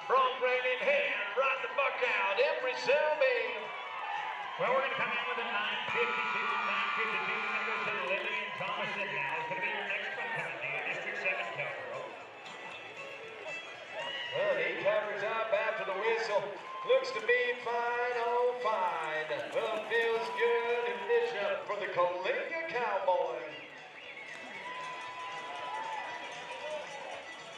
Bronx rein in hand. Ride the buck out. Emery Selby. Well, we're going to come in with a 9:52. 9:52. We're going to go to Lillian Thomason now. It's going to be your next one coming to you, District 7 Cowgirl. Well, he covers up after the whistle. Looks to be fine, oh fine. Well, feels good in Bishop for the Coalinga Cowboy.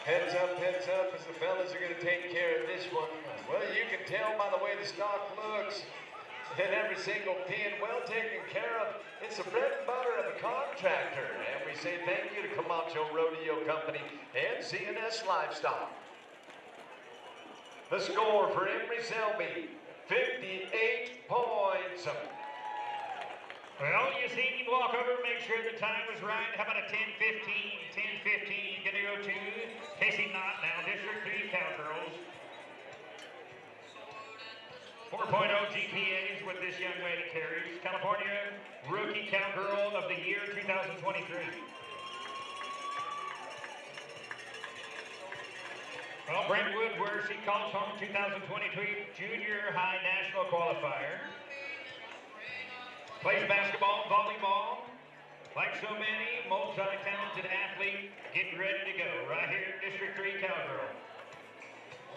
Heads up as the fellas are going to take care of this one. Well, you can tell by the way the stock looks that every single pin well taken care of. It's the bread and butter of a contractor. And we say thank you to Camacho Rodeo Company and CNS Livestock. The score for Emery Selby, 58 points. Well, you see him walk over, make sure the time was right. How about a 10-15? 10-15, going to go to Casey Knott now, District 3 Cowgirls. 4.0 GPAs with this young lady carries. California Rookie Cowgirl of the Year 2023. Well, Brentwood, where she calls home 2023 Junior High National Qualifier. Plays basketball, volleyball. Like so many, multi-talented athlete, getting ready to go right here in District 3 Cowgirl.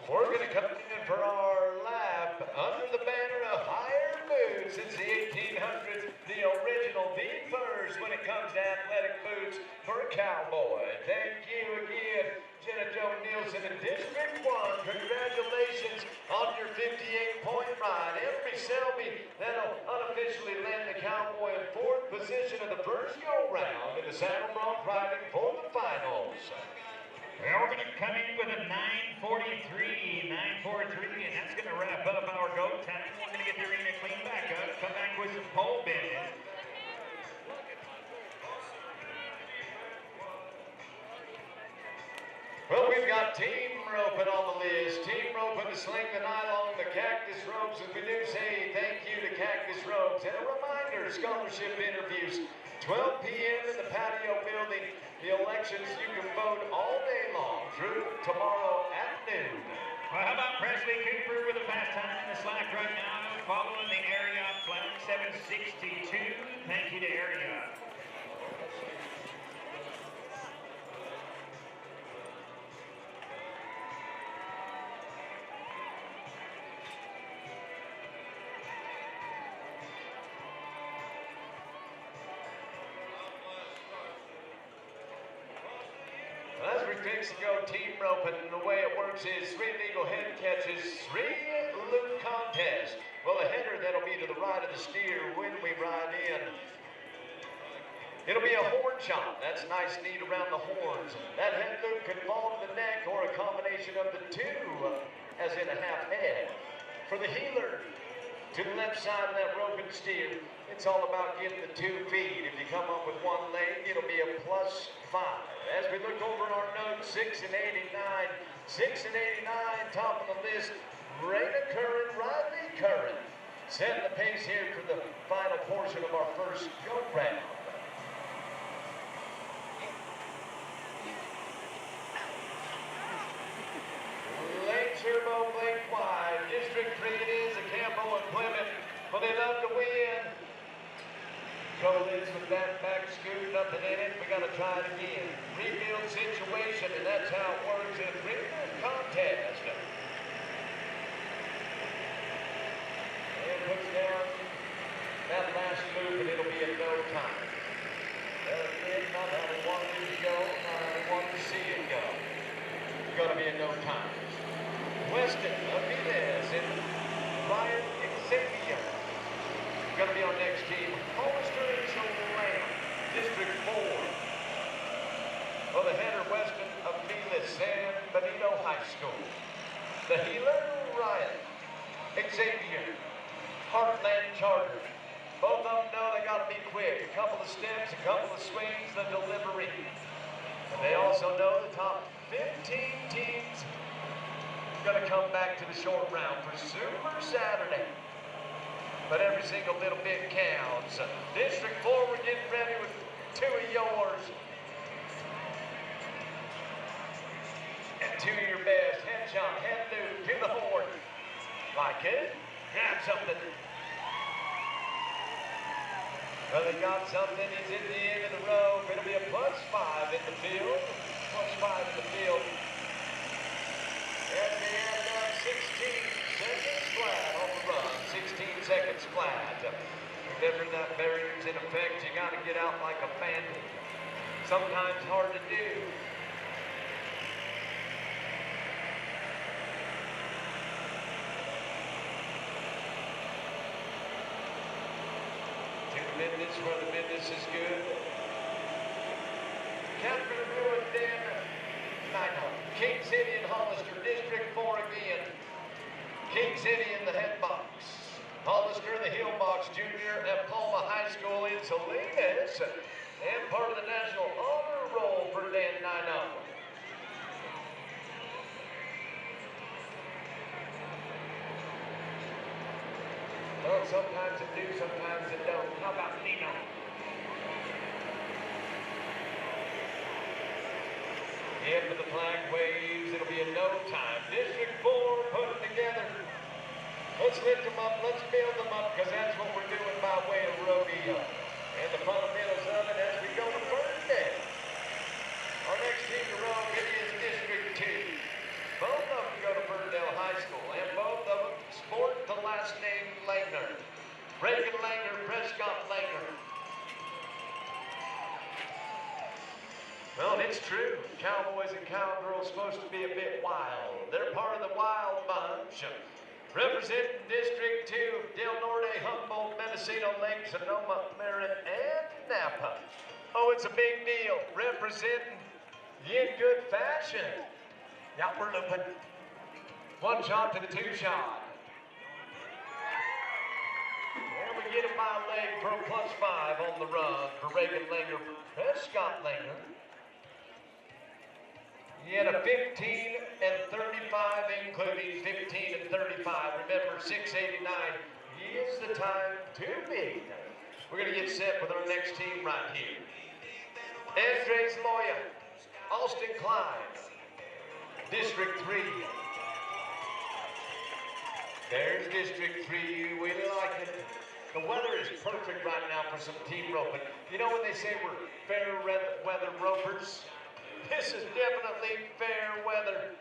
We're going to come in for our lap under the banner of higher boots since the 1800s. The original, the first when it comes to athletic boots for a cowboy. Thank you again Jenna Jo Nielsen in District 1. Congratulations on your 58-point ride. Emery Selby, that'll unofficially land the Cowboy in 4th position of the first go-round in the saddle bronc riding for the finals. Well, we're going to come in with a 9:43, and that's going to wrap up our go time. We're going to get the arena cleaned back up, come back with some pole bending. Well, we've got team roping on the list. Team roping to sling the nylon, the cactus ropes, and we do say thank you to Cactus Ropes. And a reminder, scholarship interviews, 12 p.m. in the patio building. The elections, you can vote all day long through tomorrow at noon. Well, how about Presley Cooper with a fast time in the slack right now, following the Ariat flag, 7:62. Thank you to Ariat. As we fix to go team roping, the way it works is 3 legal head catches, 3 loop contest. Well, a header that'll be to the right of the steer when we ride in. It'll be a horn shot. That's nice neat around the horns. That head loop could fall to the neck or a combination of the two, as in a half head. For the heeler, to the left side of that rope and steer, it's all about getting the 2 feet. If you come up with 1 leg, it'll be a +5. As we look over our notes, 6 and 89. 6 and 89, top of the list. Raina Curran, Riley Curran. Setting the pace here for the final portion of our first go-round. Lane Turbo, Blake wide. District 3 it is, a Campo and Plymouth. Well, they love to win. Trouble is with that back scoot, nothing in it. We got to try it again. Rebuild situation, and that's how it works in a rebuild contest. And puts down that last move, and it'll be a no time. Well, again, not how we wanted it to go, not how we wanted to see it go. It's going to be a no time. Weston, Aviles, and Ryan Xavier. Going to be our next team. Hollister and Lamb, District 4. Well, the header, Weston Aviles, San Benito High School. The healer, Ryan Xavier, Heartland Charter. Both of them know they got to be quick. A couple of steps, a couple of swings, the delivery. And they also know the top 15 teams going to come back to the short round for Super Saturday. But every single little bit counts. District 4, we're getting ready with 2 of yours. And 2 of your best. Head shot, head loop, to the horn. Like it? Grab something. Well, they got something. He's at the end of the rope. It'll be a +5 in the field. +5 in the field. And they have done 16 seconds flat on the run. 16 seconds flat. Remember that barrier's in effect. You got to get out like a phantom. Sometimes hard to do. Business where the business is good. Catherine Ruin, Dan King City and Hollister, District 4 again. King City in the head box. Hollister, the heel box junior at Palma High School in Salinas. And part of the National Honor Roll for Dan Nino. Well, sometimes it do, sometimes it don't. How about Nino? The end of the flag waves. It'll be a no time. District 4, put them together. Let's lift them up. Let's build them up, because that's what we're doing by way of rodeo. And the fundamentals of it as we go to Ferndale. Our next team to row, it is District 2. Both of them go to Ferndale High School, and both of them sport the last name Langner. Reagan Langner, Prescott Langner. Well, it's true. Cowboys and cowgirls supposed to be a bit wild. They're part of the wild bunch. Representing District 2, Del Norte, Humboldt, Mendocino, Lake, Sonoma, Marin, and Napa. Oh, it's a big deal. Representing in good fashion. Yeah, we're looping. One shot to the two shot. And we get it by leg for a +5 on the run for Reagan Langer, Prescott Langer. He had a 15 and 35, including 15 and 35. Remember, 689 is the time to be. We're going to get set with our next team right here. Andres Loya, Austin Klein, District 3. There's District 3, we like it. The weather is perfect right now for some team roping. You know when they say we're fair weather ropers? This is definitely fair weather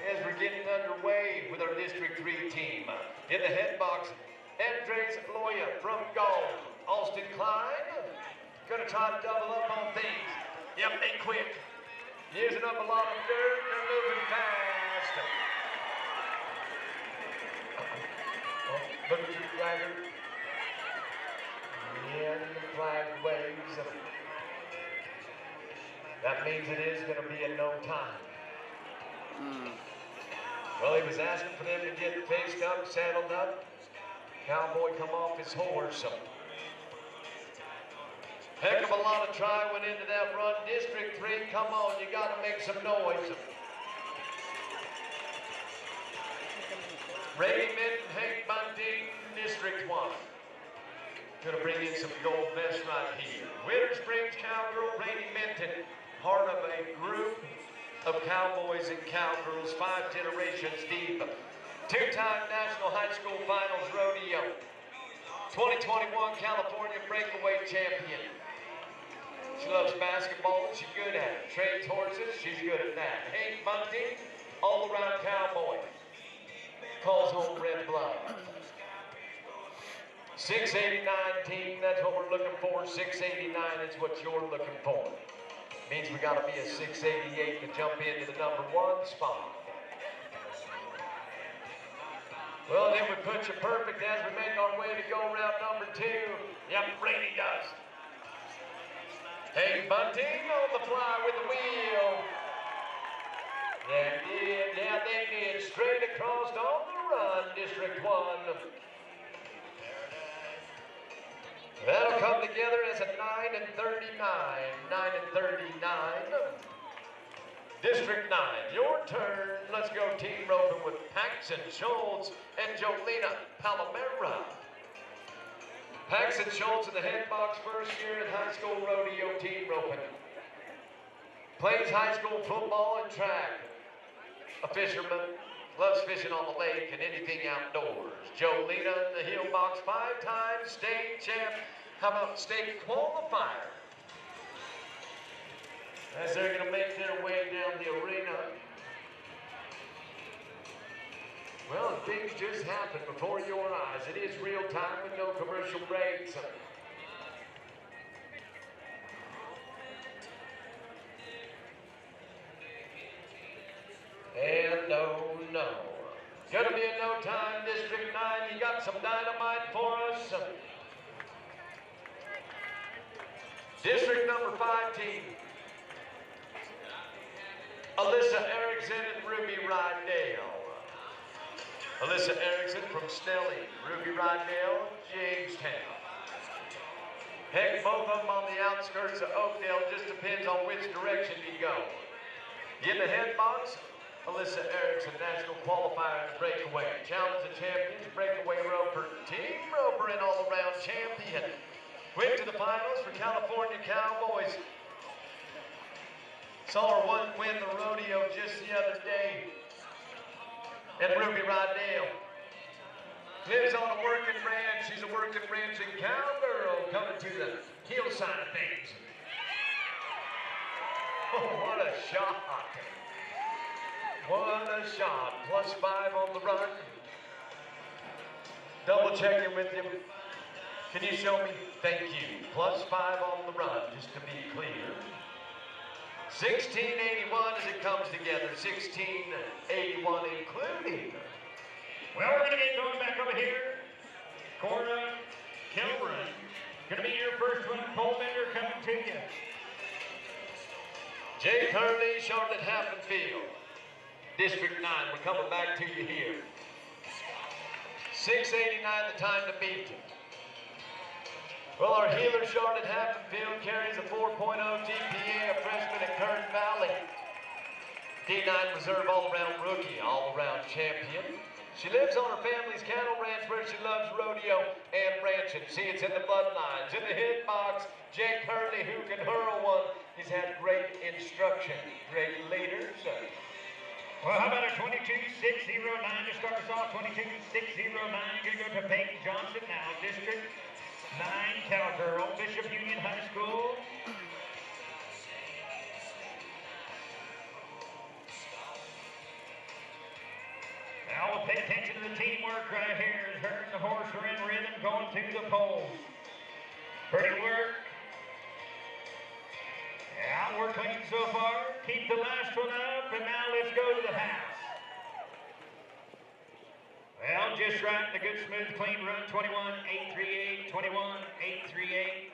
as we're getting underway with our District 3 team. In the head box, Andres Loya from Gaul. Austin Klein, gonna try to double up on things. Yep, they quick. Using up a lot of dirt, they're moving fast. Look at your flagger. Yeah, the flag waves. That means it is going to be in no time. Well, he was asking for them to get faced up, saddled up. Cowboy come off his horse. Heck of a lot of try went into that run. District 3, come on, you got to make some noise. Brady Minton, Hank Bunting, District 1. Gonna bring in some gold vests right here. Winter Springs Cowgirl, Brady Minton, part of a group of cowboys and cowgirls, 5 generations deep. 2-time National High School Finals Rodeo. 2021 California Breakaway Champion. She loves basketball and she's good at it. Trains horses, she's good at that. Hank Bunting, all-around cowboy. Calls home red blood. 689 team, that's what we're looking for. 689 is what you're looking for. Means we got to be a 688 to jump into the number 1 spot. Well, then we put you perfect as we make our way to go round number 2. Yep, Brady does. Hey, Bunting on the fly with the wheel. Yeah, they did. Straight across on the run, District 1. That'll come together as a 9 and 39. 9 and 39. District 9, your turn. Let's go team roping with Paxton Schultz and Jolena Palomera. Paxton Schultz in the head box, first year in high school rodeo team roping. Plays high school football and track. A fisherman, loves fishing on the lake and anything outdoors. Jolena in the heel box, 5-time state champ. How about state qualifier? As they're going to make their way down the arena. Well, things just happen before your eyes. It is real time with no commercial breaks. And no. Gonna be in no time, District 9. You got some dynamite for us? District number 5 team. Alyssa Erickson and Ruby Rydell. Alyssa Erickson from Snelling. Ruby Rydell, Jamestown. Heck, both of them on the outskirts of Oakdale. Just depends on which direction you go. In the head box, Alyssa Erickson, national qualifier and breakaway. Challenge the champions, breakaway roper, team roper, and all-around champion. Went to the finals for California Cowboys. Saw her win the rodeo just the other day. And Ruby Rodeo lives on a working ranch. She's a working ranch and cowgirl coming to the hillside of things. Oh, what a shot. What a shot. +5 on the run. Double checking with you. Can you show me? Thank you. +5 on the run, just to be clear. 1681 as it comes together. 1681 including. Well, we're going to get going back over here. Cora Kilburn. Going to be your first one. Pole bender coming to you. Jake Hurley, Charlotte Happenfield. District 9, we're coming back to you here. 6:89 the time to beat. Well, our healer, Charlotte Happenfield, carries a 4.0 GPA, a freshman at Kern Valley. D9 reserve all-around rookie, all-around champion. She lives on her family's cattle ranch where she loves rodeo and ranching. See, it's in the bloodlines. In the hit box, Jake Hurley, who can hurl one. He's had great instruction, great leaders. Well, how about a 22-609 to start us off? 22-609, going to go to Peyton Johnson now. District 9 Cowgirl, Bishop Union High School. Now we'll pay attention to the teamwork right here. As her and the horse are in rhythm going to the poles. Pretty work. Yeah, we're clean so far. Keep the last one up, and now let's go to the house. Well, just right, a good smooth clean run. 21-838, 21-838.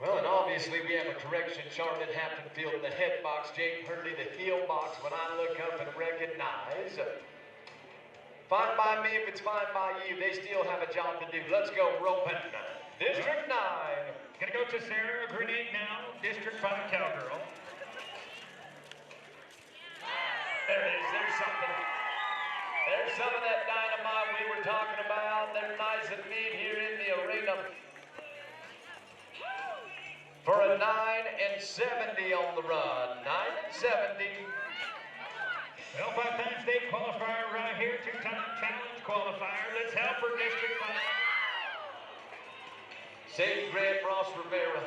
Well, and obviously we have a correction. Charlotte Happenfield in the head box, Jake Hurley the heel box. When I look up and recognize, fine by me if it's fine by you. They still have a job to do. Let's go roping. District 9. Gonna go to Sarah Grenade now, District 5 Cowgirl. There it is, there's something. There's some of that dynamite we were talking about. They're nice and neat here in the arena. For a 9-70 on the run, 9-70. Well, 5-time state qualifier right here, 2-time challenge qualifier. Let's help her, District 5. Sadie Grant, Ross Rivera.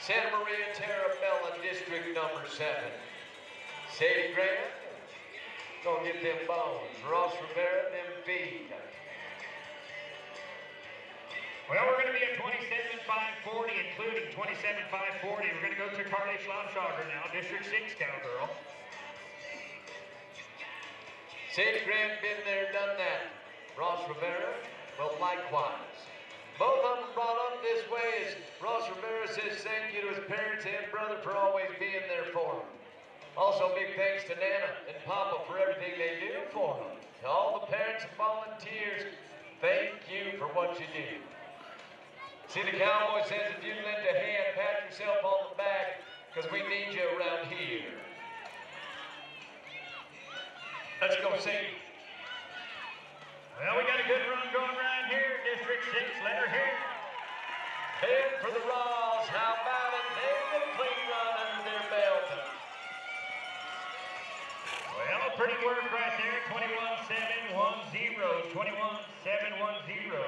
Santa Maria Terabella, District number 7. Sadie Grant, gonna get them bones. Ross Rivera, them feet. Well, we're going to be at 27-540, including 27-540. We're going to go to Carly Schlafschager now, District 6 Cowgirl. Sadie Grant, been there, done that. Ross Rivera, well, likewise. Both of them brought up this way as Ross Rivera says thank you to his parents and brother for always being there for him. Also, big thanks to Nana and Papa for everything they do for him. To all the parents and volunteers, thank you for what you do. See, the cowboy says if you lend a hand, pat yourself on the back, because we need you around here. Let's go, Sadie. Well, we got a good run going right here, District 6. Let her hear it. Head for the Raws. How about it? They've been clean run under their belt. Well, pretty work right there. 21-7-1-0. 21-7-1-0.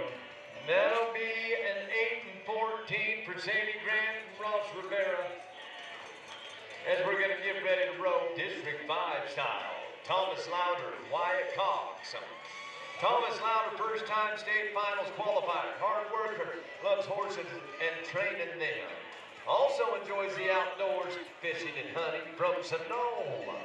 That'll be an 8-14 for Sadie Grant and Ross Rivera. As we're going to get ready to row District 5 style. Thomas Louder, Wyatt Cox. Thomas Louder, first-time state finals qualifier. Hard worker, loves horses and training them. Also enjoys the outdoors, fishing and hunting from Sonoma.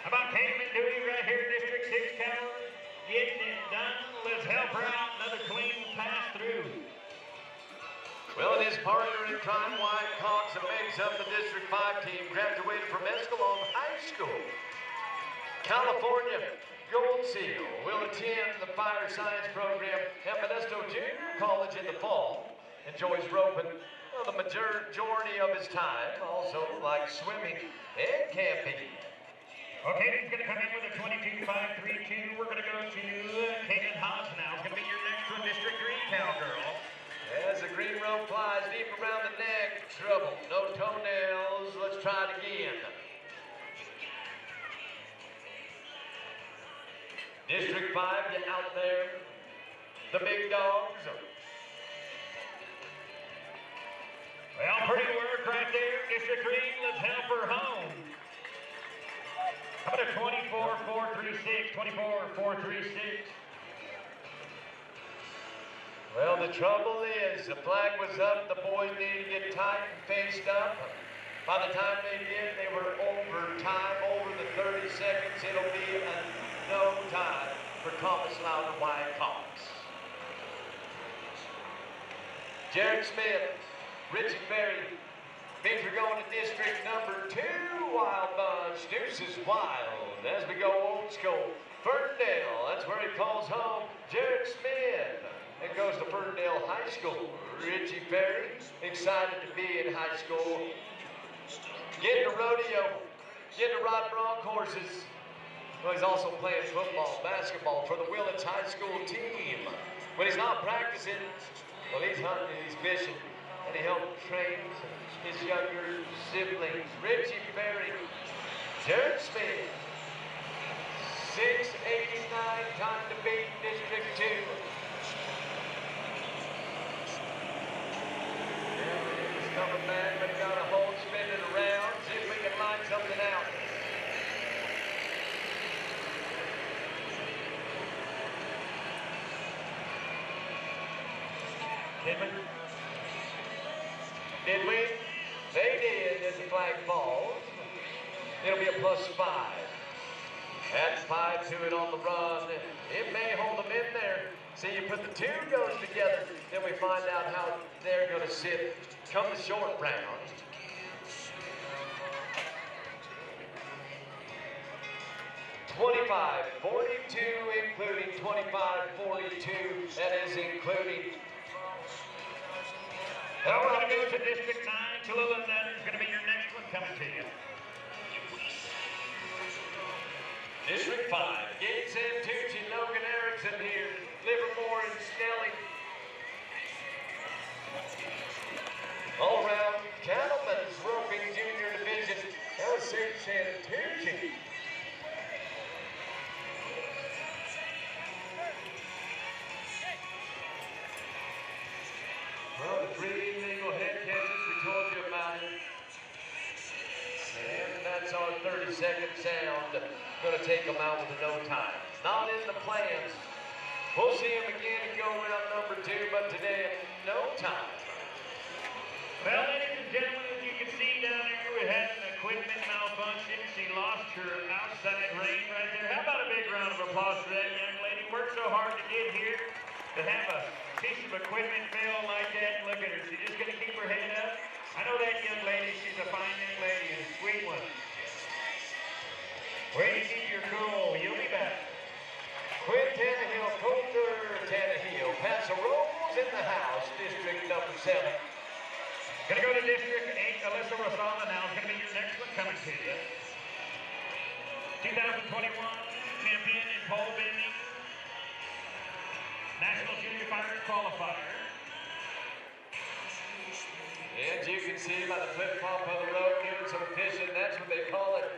How about Katie McDewey right here, District 6 Cowgirl? Getting it done. Let's help her out. Another clean pass through. Well, and his partner in crime, Wyatt Cox, makes up the District 5 team, graduated from Escalon High School. California Gold Seal will attend the fire science program at Modesto Junior College in the fall. Enjoys roping the majority of his time, also likes swimming and camping. Okay, he's going to come in with a 22-5-3-2. We're going to go to Caitlin Hobbs now. It's going to be your next one, District 3 Cowgirl. As the green rope flies deep around the neck, trouble, no toenails. Let's try it again. District 5, get out there. The big dogs. Well, pretty work right there. District 3, let's help her home. How about a 24-4-3-6, 24-4-3-6. Well, the trouble is, the flag was up, the boys needed to get tight and faced up. By the time they did, they were over time, over the 30 seconds. It'll be no time for Thomas Louder White-Cox. Jared Smith, Richie Berry, means we're going to district number 2, Wild Bunch, Deuces Wild. As we go old school, Ferndale, that's where he calls home. Jared Smith, it goes to Ferndale High School. Richie Berry, excited to be in high school. Getting to rodeo, getting to ride bronc horses. Well, he's also playing football, basketball for the Willits High School team. When he's not practicing, well, he's hunting, he's fishing, and he helped train his younger siblings. Richie Berry, Jared Smith, 6:89, time to beat District 2. He's coming back, but got a hold, spinning around. See if we can line something out. Did we? They did as the flag falls. It'll be a +5. Add 5 to it on the run. It may hold them in there. See, you put the 2 goes together, then we find out how they're going to sit come the short round. $25.42, including $25.42. That is including. Well, we're going to go to District 9. Tallulah, and that is going to be your next one coming to you. District 5, Gates and Tucci, Logan Erickson here, Livermore and Snelling. All around Cattlemen's Roping Junior Division, Osage and Tucci. Well, the 3 legal head catches, we told you about it. And that's our 30-second sound. Going to take them out with a no time. Not in the plans. We'll see him again and go round number 2, but today, no time. Well, ladies and gentlemen, as you can see down there, we had an equipment malfunction. She lost her outside rein right there. How about a big round of applause for that young lady? Worked so hard to get here, to have a piece of equipment fail like that. Look at her. She's just going to keep her head up. I know that young lady. She's a fine young lady and a sweet one. Way to keep your cool. You'll be back. Quinn Tannehill, Coulter Tannehill, Paso Robles in the house, district number 7. Gonna go to District 8, Alyssa Rosala now is gonna be your next one coming to you. 2021 champion in pole bending. National Junior Fighters Qualifier. And you can see by the flip-flop of the road doing some fishing, that's what they call it.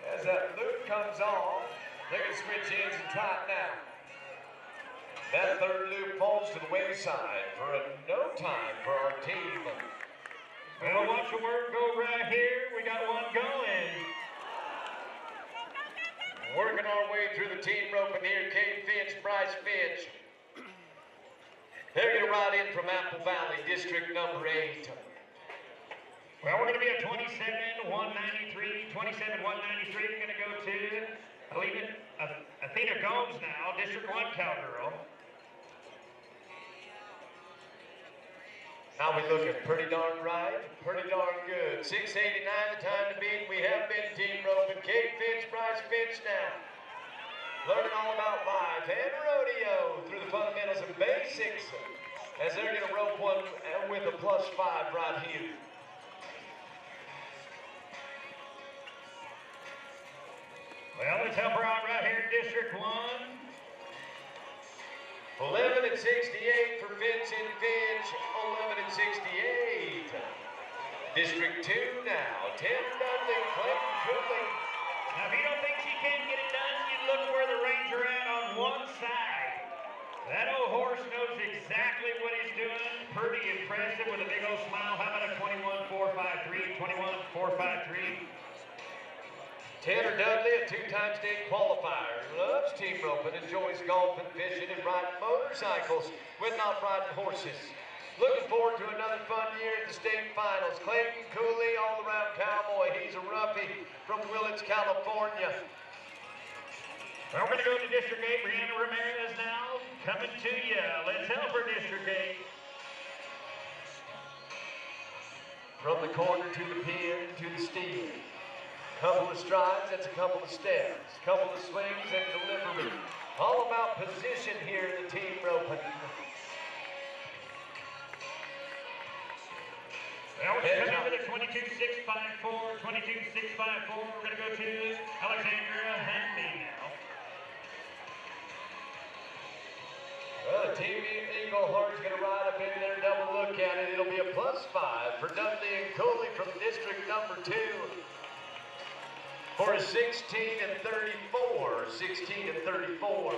As that loop comes off, they can switch ends and try it now. That 3rd loop falls to the wayside for a no time for our team. Well, watch the work go right here. We got one going. Working our way through the team roping here, Kate Finch, Bryce Finch. They're going to ride in from Apple Valley, district number 8. Well, we're going to be at 27-193. 27-193. We're going to go to, I believe it, Athena Gomes now, District 1 cowgirl. Now we looking pretty darn right, pretty darn good. 6:89 the time to beat. We have been team roping. Kate Finch, Bryce Finch now. Learning all about life and rodeo through the fundamentals and basics as they're going to rope one with a +5 right here. Well, let's help her out right here in District 1. 11:68 for Vincent Finch. 11:68. District 2 now. Tim Dudley, Clayton Cooley. Now, if you don't think she can't get it done, you look where the reins are at on one side. That old horse knows exactly what he's doing. Pretty impressive with a big old smile. How about a 21-453? 21-453. Tanner Dudley, a two-time state qualifier, loves team roping, enjoys golfing, fishing, and riding motorcycles when not riding horses. Looking forward to another fun year at the state finals. Clayton Cooley, all-around cowboy. He's a roughie from Willits, California. Well, we're going to go to District 8. Brianna Ramirez now coming to you. Let's help her, District 8. From the corner to the pin to the steel. Couple of strides, that's a couple of steps. Couple of swings and delivery. All about position here in the team roping. Well, we're coming with a 22.654, 22.654. We're going to go to Alexandra Hanby now. Well, the Team Eagle Heart's going to ride up in there, double look at it. It'll be a +5 for Dudley and Cooley from district number 2. For a 16-34, 16-34.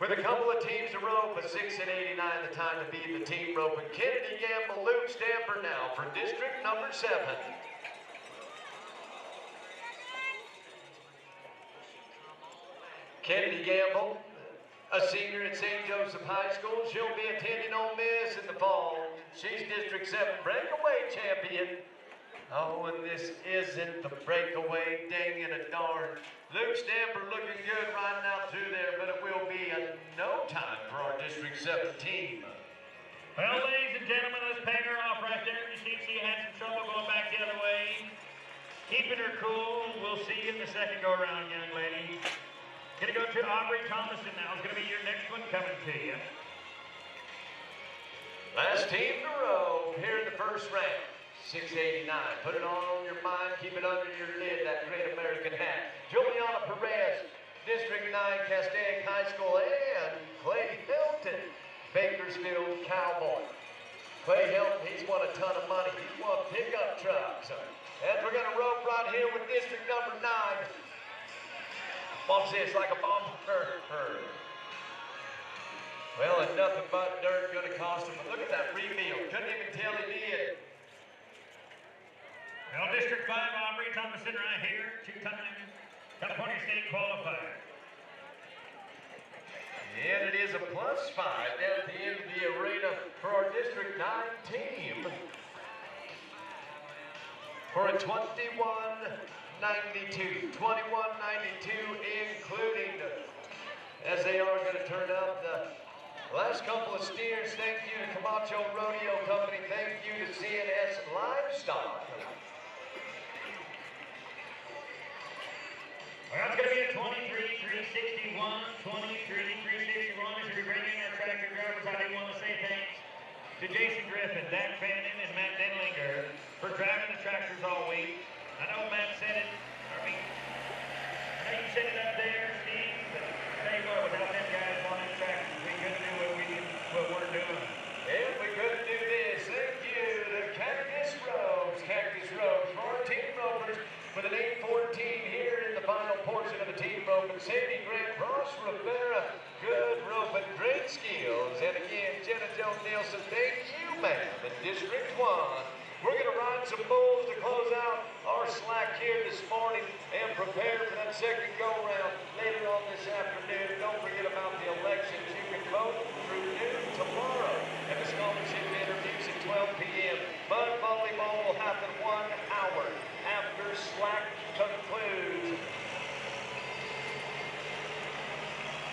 With a couple of teams to rope, a 6-89 the time to beat the team rope. And Kennedy Gamble, Luke Stamper now for district number 7. Kennedy Gamble, a senior at St. Joseph High School. She'll be attending Ole Miss in the fall. She's District 7 breakaway champion. Oh, and this isn't the breakaway, dang it a darn. Luke Stamper looking good riding out through there, but it will be a no time for our District 7 team. Well, ladies and gentlemen, let's pay her off right there. You see she had some trouble going back the other way. Keeping her cool. We'll see you in the second go-around, young lady. Gonna go to Aubrey Thomason now. It's gonna be your next one coming to you. Last team in a row here in the first round. 689. Put it on your mind, keep it under your lid, that great American hat. Juliana Perez, District 9, Castaic High School, and Clay Hilton, Bakersfield Cowboy. Clay Hilton, he's won a ton of money. He's won pickup trucks. And we're going to rope right here with District number 9. Watch this, like a bomb. Well, and nothing but dirt going to cost him. Look at that rebuild. Couldn't even tell he did. Well, District 5, Aubrey Thomason right here, two-time California State qualifier. And it is a +5 down at the end of the arena for our District 9 team. For a 21.92, 21.92 including, as they are going to turn out the last couple of steers. Thank you to Camacho Rodeo Company. Thank you to CNS Livestock. Well, it's going to be a 23.361, 23.361 as we bring in our tractor drivers. I do want to say thanks to Jason Griffin, Dak Fannin, and Matt Denlinger for driving the tractors all week. I know Matt said it, I know you said it up there, Steve, but I tell you what, without them guys on them tractors, we couldn't do what we're doing. And we couldn't do this. Thank you to Cactus Rose for our team ropers with an 8-14 here in the final portion of the team rope. And Sandy Grant, Ross Rivera, good roping, great skills. And again, Jenna Jo Nielsen, thank you, ma'am, in District 1. We're going to ride some bulls to close out our slack here this morning and prepare for that second go-round later on this afternoon. Don't forget about the elections. You can vote through noon tomorrow. And the scholarship interviews at 12 p.m. Mud volleyball will happen 1 hour after slack concludes.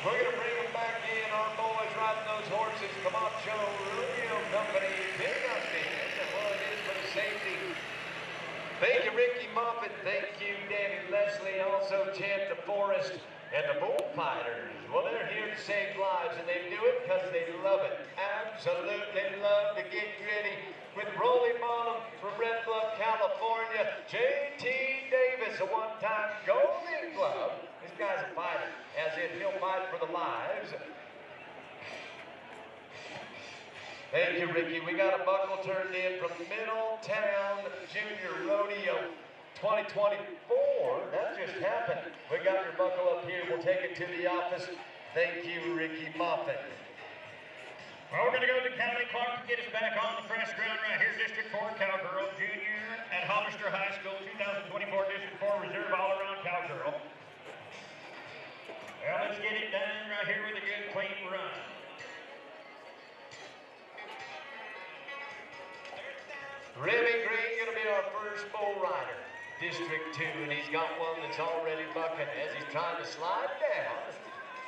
We're going to bring them back in. Our boys riding those horses. Camacho Rodeo Company. Big up in. Well, it is for the safety. Thank you, Ricky Moffitt. Thank you, Danny Leslie. Also, Chad DeForest and the Bullfighters. Well, they're here to save lives, and they do it because they love it. Absolutely love to get gritty with Rolly Bonham from Red Bluff, California. J.T. Davis, a one-time Golden Glove. This guy's a fighter, as if he'll fight for the lives. Thank you, Ricky. We got a buckle turned in from Middletown Junior Rodeo 2024. That just happened. We got your buckle up here. We'll take it to the office. Thank you, Ricky Moffitt. Well, we're going to go to county clock to get us back on the fresh ground right here. District 4 Cowgirl Junior at Hollister High School, 2024 District 4 Reserve All-Around Cowgirl. Well, let's get it done right here with a good clean run. Remy Green going to be our first bull rider. District 2, and he's got one that's already bucking as he's trying to slide down.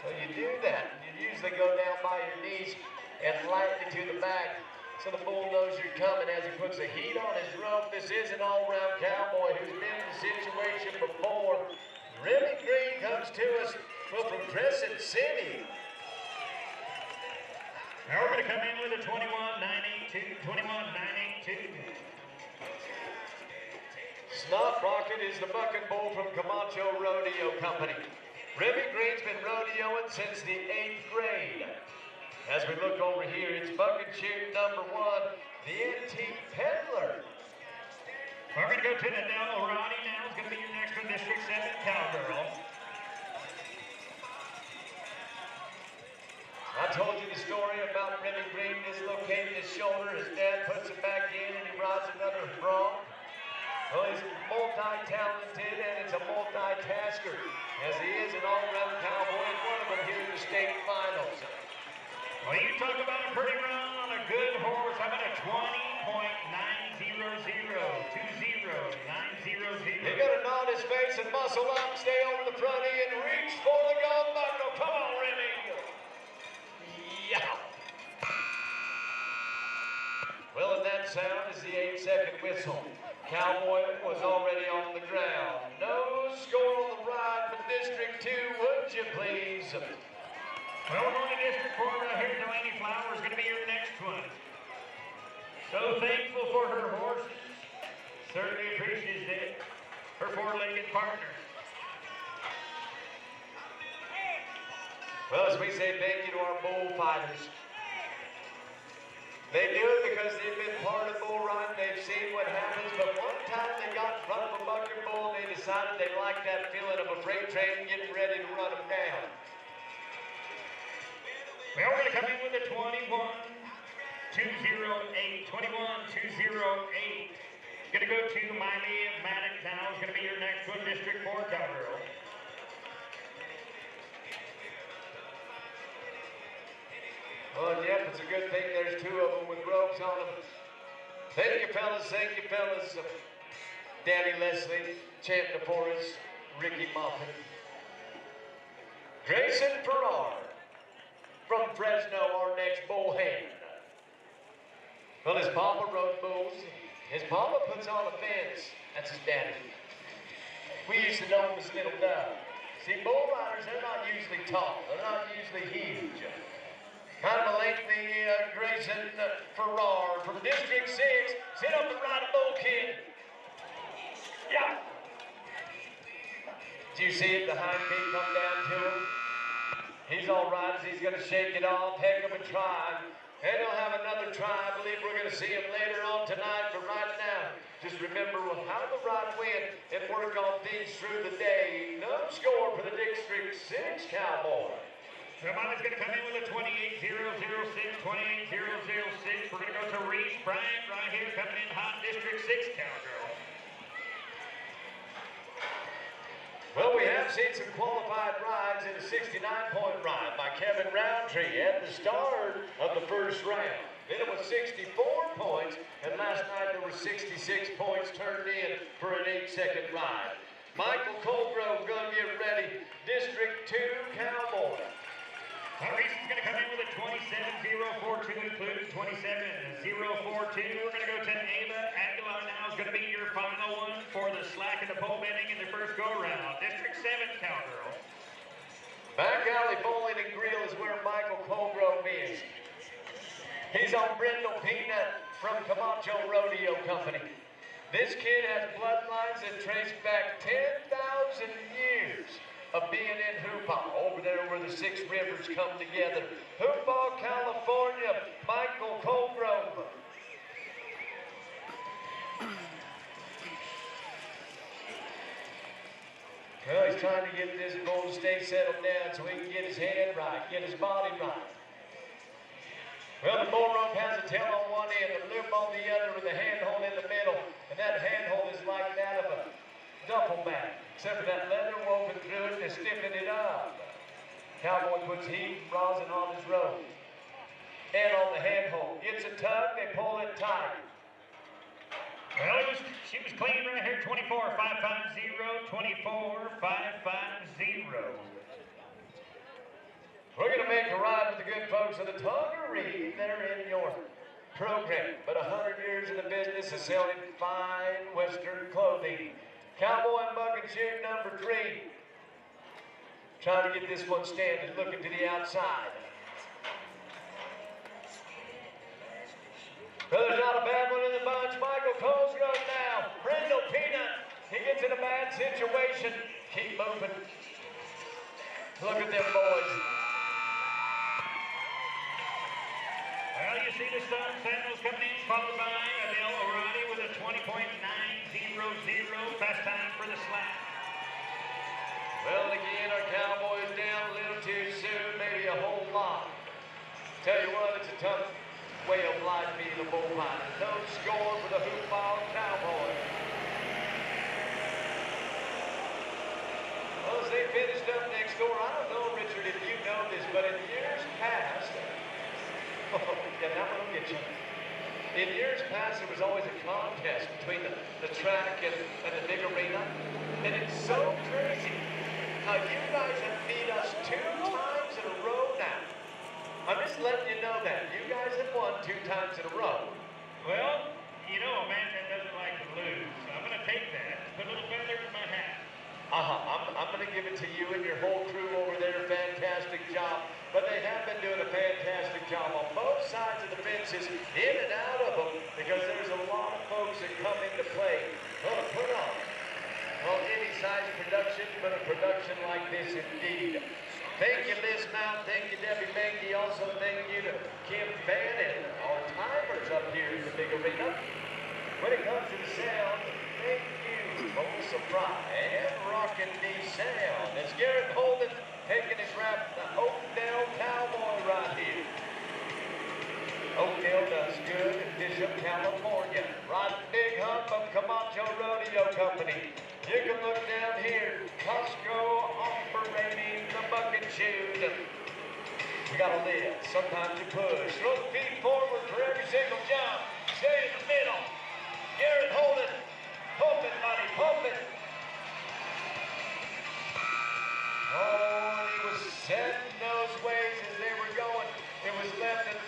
So you do that. You usually go down by your knees and lightly to the back so the bull knows you're coming as he puts the heat on his rope. This is an all-round cowboy who's been in the situation before. Remy Green comes to us from Crescent City. Now we're going to come in with a 21-982, 21-982. Snot Rocket is the bucking bull from Camacho Rodeo Company. Remy Green's been rodeoing since the 8th grade. As we look over here, it's bucking chute number 1, the Antique Peddler. We're going to go to the Del Ronnie now. It's going to be your next one, District 7 Cowgirl. I told you the story about Remy Green dislocating his shoulder. His dad puts it back in and he rides another bronc. Well, he's multi-talented and it's a multitasker, as he is an all-round cowboy and one of them here in the state finals. Well, you talk about a pretty run on a good horse. How about a 20.900, 20.900. He got a nod his face and muscle up, stay over the front end, reach for the gun buckle. Come on, Remy. Yeah. Well, and that sound is the 8-second whistle. Cowboy was already on the ground. No score on the ride for District 2, would you please? Well, we're going to District 4 right here. Delaney Flower is going to be your next one. So thankful for her horses. Certainly appreciates it. Her four-legged partner. Well, as we say thank you to our bullfighters. They do it because they've been part of bull riding. They've seen what happens. But one time they got in front of a bucking bull and they decided they liked that feeling of a freight train getting ready to run them down. Well, we're going to come in with a 21-208. 21-208. Going to go to Miley of Maddox now. It's going to be your next one, District 4 Cowgirl. Well, yep, it's a good thing there's 2 of them with ropes on them. Thank you, fellas. Thank you, fellas. Danny Leslie, champion for us, Ricky Moffat. Grayson Farrar from Fresno, our next bull hand. Well, his papa rode bulls. His papa puts on a fence. That's his daddy. We used to know him as Little Dove. See, bull riders, they're not usually tall. They're not usually huge. Kind of a lengthy Grayson Farrar from District 6. Sit up and ride a bull, kid. Yeah. Do you see it? The hind feet come down to him. He's all right as he's going to shake it off. Heck of a try. And he'll have another try. I believe we're going to see him later on tonight. But right now, just remember how the ride went and work on things through the day. No score for the District 6 Cowboy. Somebody's going to come in with a 28-006, 28-006. We're going to go to Reese Bryant right here, coming in hot, District 6 Cowgirl. Well, we have seen some qualified rides in a 69-point ride by Kevin Roundtree at the start of the first round. Then it was 64 points, and last night there were 66 points turned in for an 8-second ride. Michael Colgrove going to get ready, District 2 Cowboy. Reese is going to come in with a 27-042, including 27-042. We're going to go to Ava Aguilar now. Is going to be your final one for the slack and the pole bending in the first go-around. District 7 Cowgirl. Back alley bowling and grill is where Michael Colgrove is. He's on Brindle Peanut from Camacho Rodeo Company. This kid has bloodlines that trace back 10,000 years of being in Hoopaw, over there where the 6 rivers come together. Hoopaw, California, Michael Colgrove. Well, he's trying to get this bull to stay settled down so he can get his head right, get his body right. Well, the bull rope has a tail on one end, a loop on the other, with a handhold in the middle. And that handhold is like that of a duffel bag, except for that leather woven through it to stiffen it up. Cowboy puts heat and rosin on his rope. And on the handhold, it's a tug, they pull it tight. Well, she was clean right here, 24-550, 24-550. We're going to make a ride with the good folks of the Tongaree. They're in your program. But 100 years in the business of selling fine Western clothing. Cowboy and bucket shoot number 3. Trying to get this one standing, looking to the outside. Well, there's not a bad one in the bunch. Michael Colesgrove now. Brindle Peanut. He gets in a bad situation. Keep moving. Look at them boys. Well, you see the Sun Sentinels coming in, followed by Adele O'Reilly with a 20.900, fast time for the slap. Well, again, our Cowboys down a little too soon, maybe a whole lot. Tell you what, it's a tough way of life being a bullfighter. No score for the hoop-ball Cowboys. Well, as they finished up next door, I don't know, Richard, if you know this, but in years past, yeah, that one will get you. In years past, there was always a contest between the track and the big arena. And it's so crazy how you guys have beat us 2 times in a row now. I'm just letting you know that. You guys have won 2 times in a row. Well, you know, a man that doesn't like to lose. So I'm going to take that, put a little feather in my hat. I'm going to give it to you and your whole crew over there. Fantastic job. But they have been doing a fantastic job on both sides of the fences, in and out of them, because there's a lot of folks that come into play. Well, to put on, well, any size production, but a production like this indeed. Thank you, Liz Mount. Thank you, Debbie Menke. Also, thank you to Kim Bannon, our timers up here in the big arena. When it comes to the sound, thank you, Full Supply and Rockin' D Sound. It's Garrett Holden taking his rap, the Oakdale Cowboy right here. Oakdale does good in Bishop, California. Right big hump of Camacho Rodeo Company. You can look down here. Costco operating the bucket shoes. You gotta live. Sometimes you push. Throw the feet forward for every single jump. Stay in the middle. Garrett Holden. Pump it, buddy. Pump it. Oh, he was setting those ways as they were going. It was left, and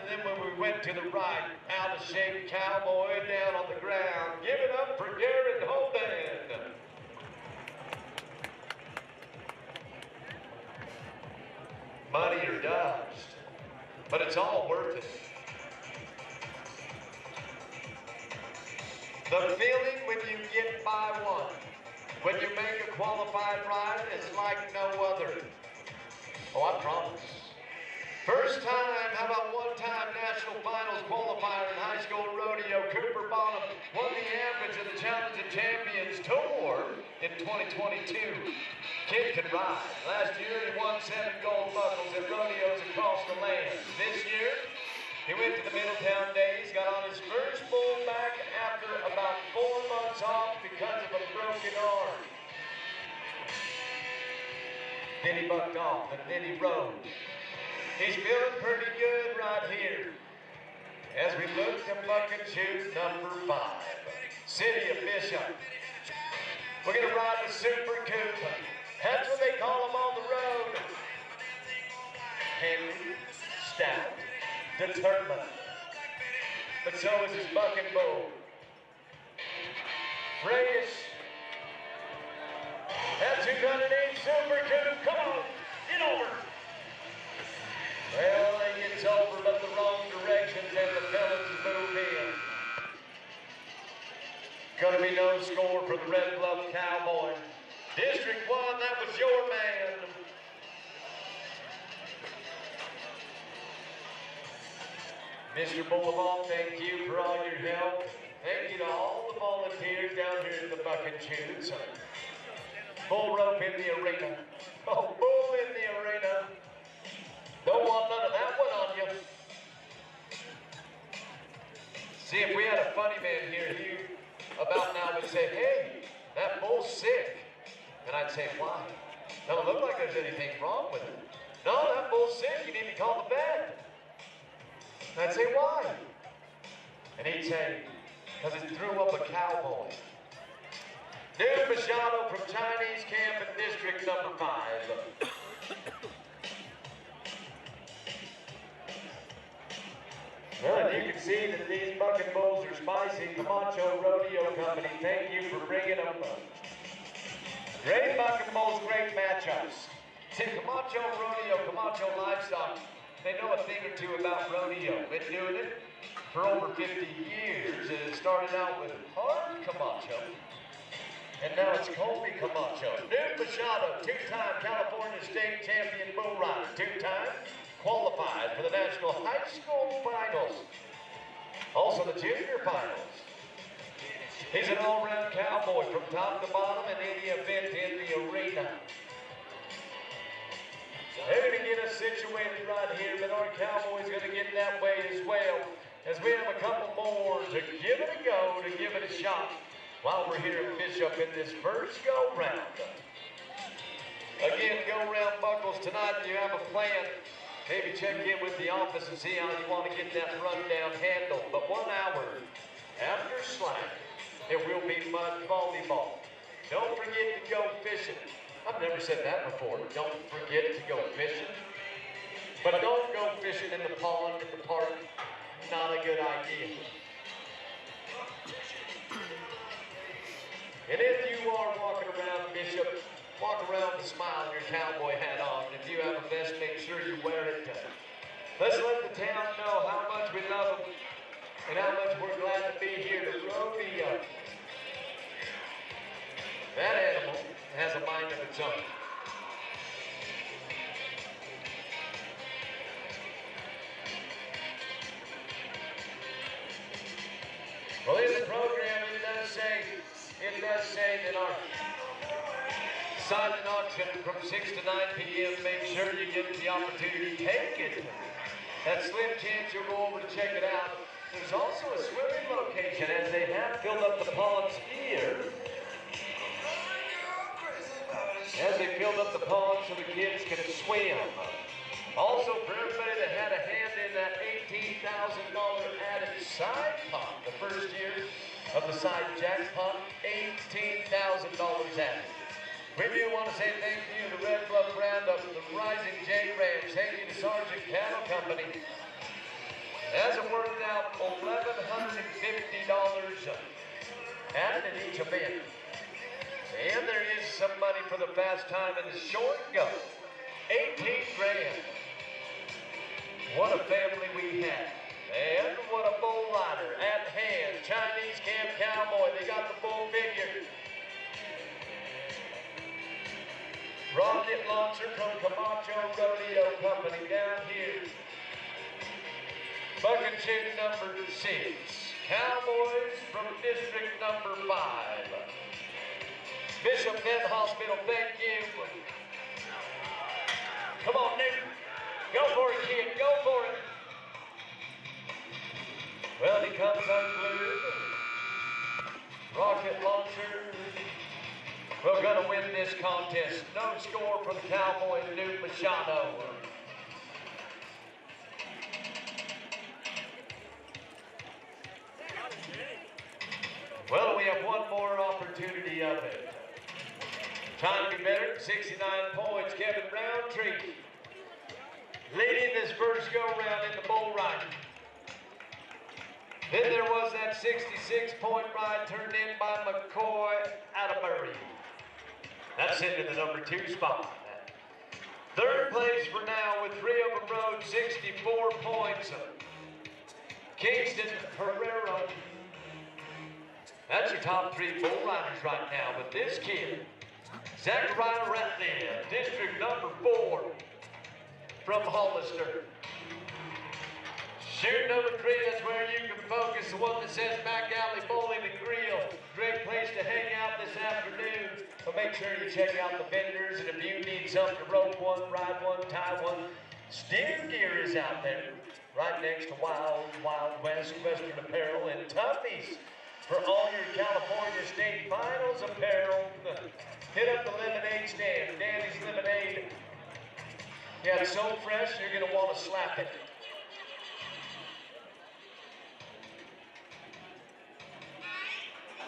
then when we went to the right, out of shape Cowboy down on the ground. Give it up for Garrett Holden. Money or dust, but it's all worth it. The feeling when you get by one, when you make a qualified ride, is like no other. Oh, I promise. First time, how about one-time national finals qualifier in high school rodeo, Cooper Bonham won the average of the Challenge of Champions Tour in 2022. Kid can ride. Last year, he won 7 gold buckles at rodeos across the land. This year, he went to the Middletown Days, got on his first bull back after about 4 months off because of a broken arm. Then he bucked off, and then he rode. He's feeling pretty good right here. As we look to bucket shoot number 5, City of Bishop. We're going to ride the Super Coupe. That's what they call him on the road. Henry, stout, determined. But so is his bucking bull. Freyish. That 208 Super Coupe. Come on, get over. Well, he gets over, but the wrong directions, and the fellas move in. Gonna be no score for the Red Bluff Cowboy. District 1, that was your man. Mr. Boulevard, thank you for all your help. Thank you to all the volunteers down here in the bucket shoots. Bull rope in the arena. Oh, bull in the arena. Don't want none of that one on you. See, if we had a funny man here, he about now would say, hey, that bull's sick. And I'd say, why? Doesn't look like there's anything wrong with it. No, that bull's sick, you need to call the vet. And I'd say, why? And he'd say, because it threw up a cowboy. New Machado from Chinese Camp in District number 5. Well, and you can see that these bucking bulls are spicy. Camacho Rodeo Company, thank you for bringing them. Great bucking bulls, great matchups. See, Camacho Rodeo, Camacho Livestock, they know a thing or two about rodeo. Been doing it for over 50 years. It started out with hard Camacho, and now it's Colby Camacho. New Machado, two-time California State Champion bull rider, two-time qualified for the National High School Finals. Also the Junior Finals. He's an all-round cowboy from top to bottom in any event in the arena. They're going to get us situated right here, but our cowboy's going to get that way as well, as we have a couple more to give it a go, to give it a shot, while we're here at Bishop in this first go-round. Again, go-round buckles tonight. If you have a plan, maybe check in with the office and see how you want to get that rundown handled. But 1 hour after slack, it will be mud volleyball. Don't forget to go fishing. I've never said that before. Don't forget to go fishing. But don't go fishing in the pond, in the park. Not a good idea. And if you are walking around Bishop, walk around with a smile and your cowboy hat on. If you have a vest, make sure you wear it. Let's let the town know how much we love them and how much we're glad to be here to rodeo. That animal has a mind of its own. Well, in the program, it does say that our silent auction from 6 to 9 p.m. Make sure you get the opportunity to take it. That slim chance you'll go over to check it out. There's also a swimming location as they have filled up the ponds here. As they filled up the ponds so the kids can swim. Also, for everybody that had a hand in that $18,000 added side pot, the first year of the side jackpot, $18,000 added. We do want to say thank you to Red Bluff Roundup, the Rising J Ranch, thank you to Sergeant Cattle Company. As it worked out, $1,150 added in each event. And there is some money for the fast time in the short go. 18 grand. What a family we have. And what a bull rider at hand. Chinese Camp Cowboy, they got the bull figure. Rocket launcher from Camacho Rodeo Company down here. Bucket chick number 6. Cowboys from District number 5. Bishop Vet Hospital, thank you. Come on, Newton. Go for it, kid. Go for it. Well, he comes unglued. Rocket launcher. We're going to win this contest. No score for the Cowboy New Machado. Well, we have one more opportunity of it. Time to be better, 69 points. Kevin Roundtree leading this first go-round in the bull riding. Then there was that 66-point ride turned in by McCoy Atterbury. That's into the number 2 spot. Third place for now with 3 of them rode 64 points. Kingston Herrera. That's your top 3 bull riders right now. But this kid, Zachariah Ratliff, District number 4 from Hollister. Chute number 3, that's where you can focus. The one that says Back Alley Bowling and Grill. Great place to hang out this afternoon. So make sure you check out the vendors, and if you need something to rope one, ride one, tie one, Steer Gear is out there, right next to Wild West Western Apparel and Tuffy's for all your California State Finals apparel. Hit up the lemonade stand, Danny's Lemonade. Yeah, it's so fresh, you're gonna want to slap it.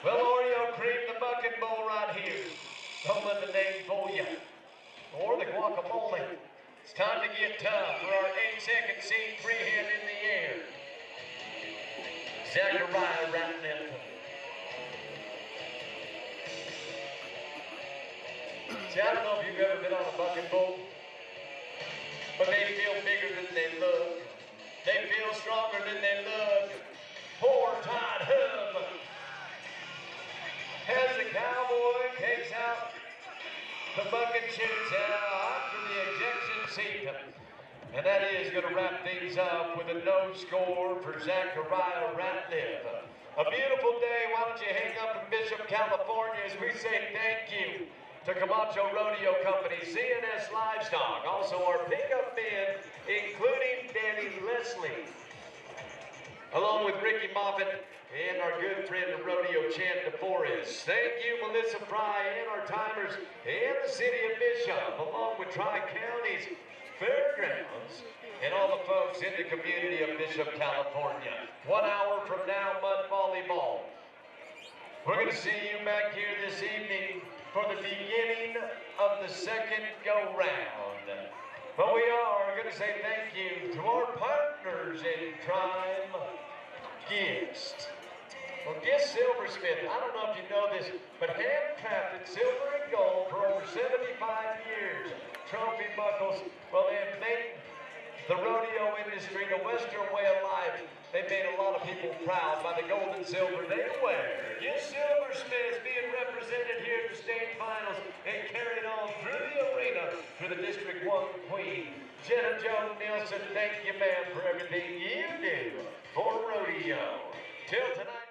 Well, Oreo, cream the bucket bowl right here. Don't let the name fool you. Or the guacamole. It's time to get tough for our 8-second scene freehand in the air. Zachariah Ratliff. See, I don't know if you've ever been on a bucket bowl, but they feel bigger than they look. They feel stronger than they look. Poor Todd Hub. As the cowboy takes out the bucket chutes out for the ejection seat. And that is going to wrap things up with a no score for Zachariah Ratliff. A beautiful day. Why don't you hang up in Bishop, California, as we say thank you to Camacho Rodeo Company, CNS Livestock, also our pickup men, including Danny Leslie, along with Ricky Moffitt and our good friend the Rodeo Chant DeForest. Thank you, Melissa Fry, and our timers, and the city of Bishop, along with Tri-County's Fairgrounds, and all the folks in the community of Bishop, California. 1 hour from now, mud volleyball. We're going to see you back here this evening for the beginning of the second go-round. But we are going to say thank you to our partners in crime, Gist. Well, Gist Silversmith, I don't know if you know this, but handcrafted silver and gold for over 75 years. Trophy buckles, well, they have made the rodeo industry the Western way of life. They made a lot of people proud by the gold and silver they wear. Gist Silversmiths being represented here at the state finals and carried on through the arena for the District 1 Queen. Jenna Jo Nielsen, thank you, ma'am, for everything you do for rodeo. Till tonight.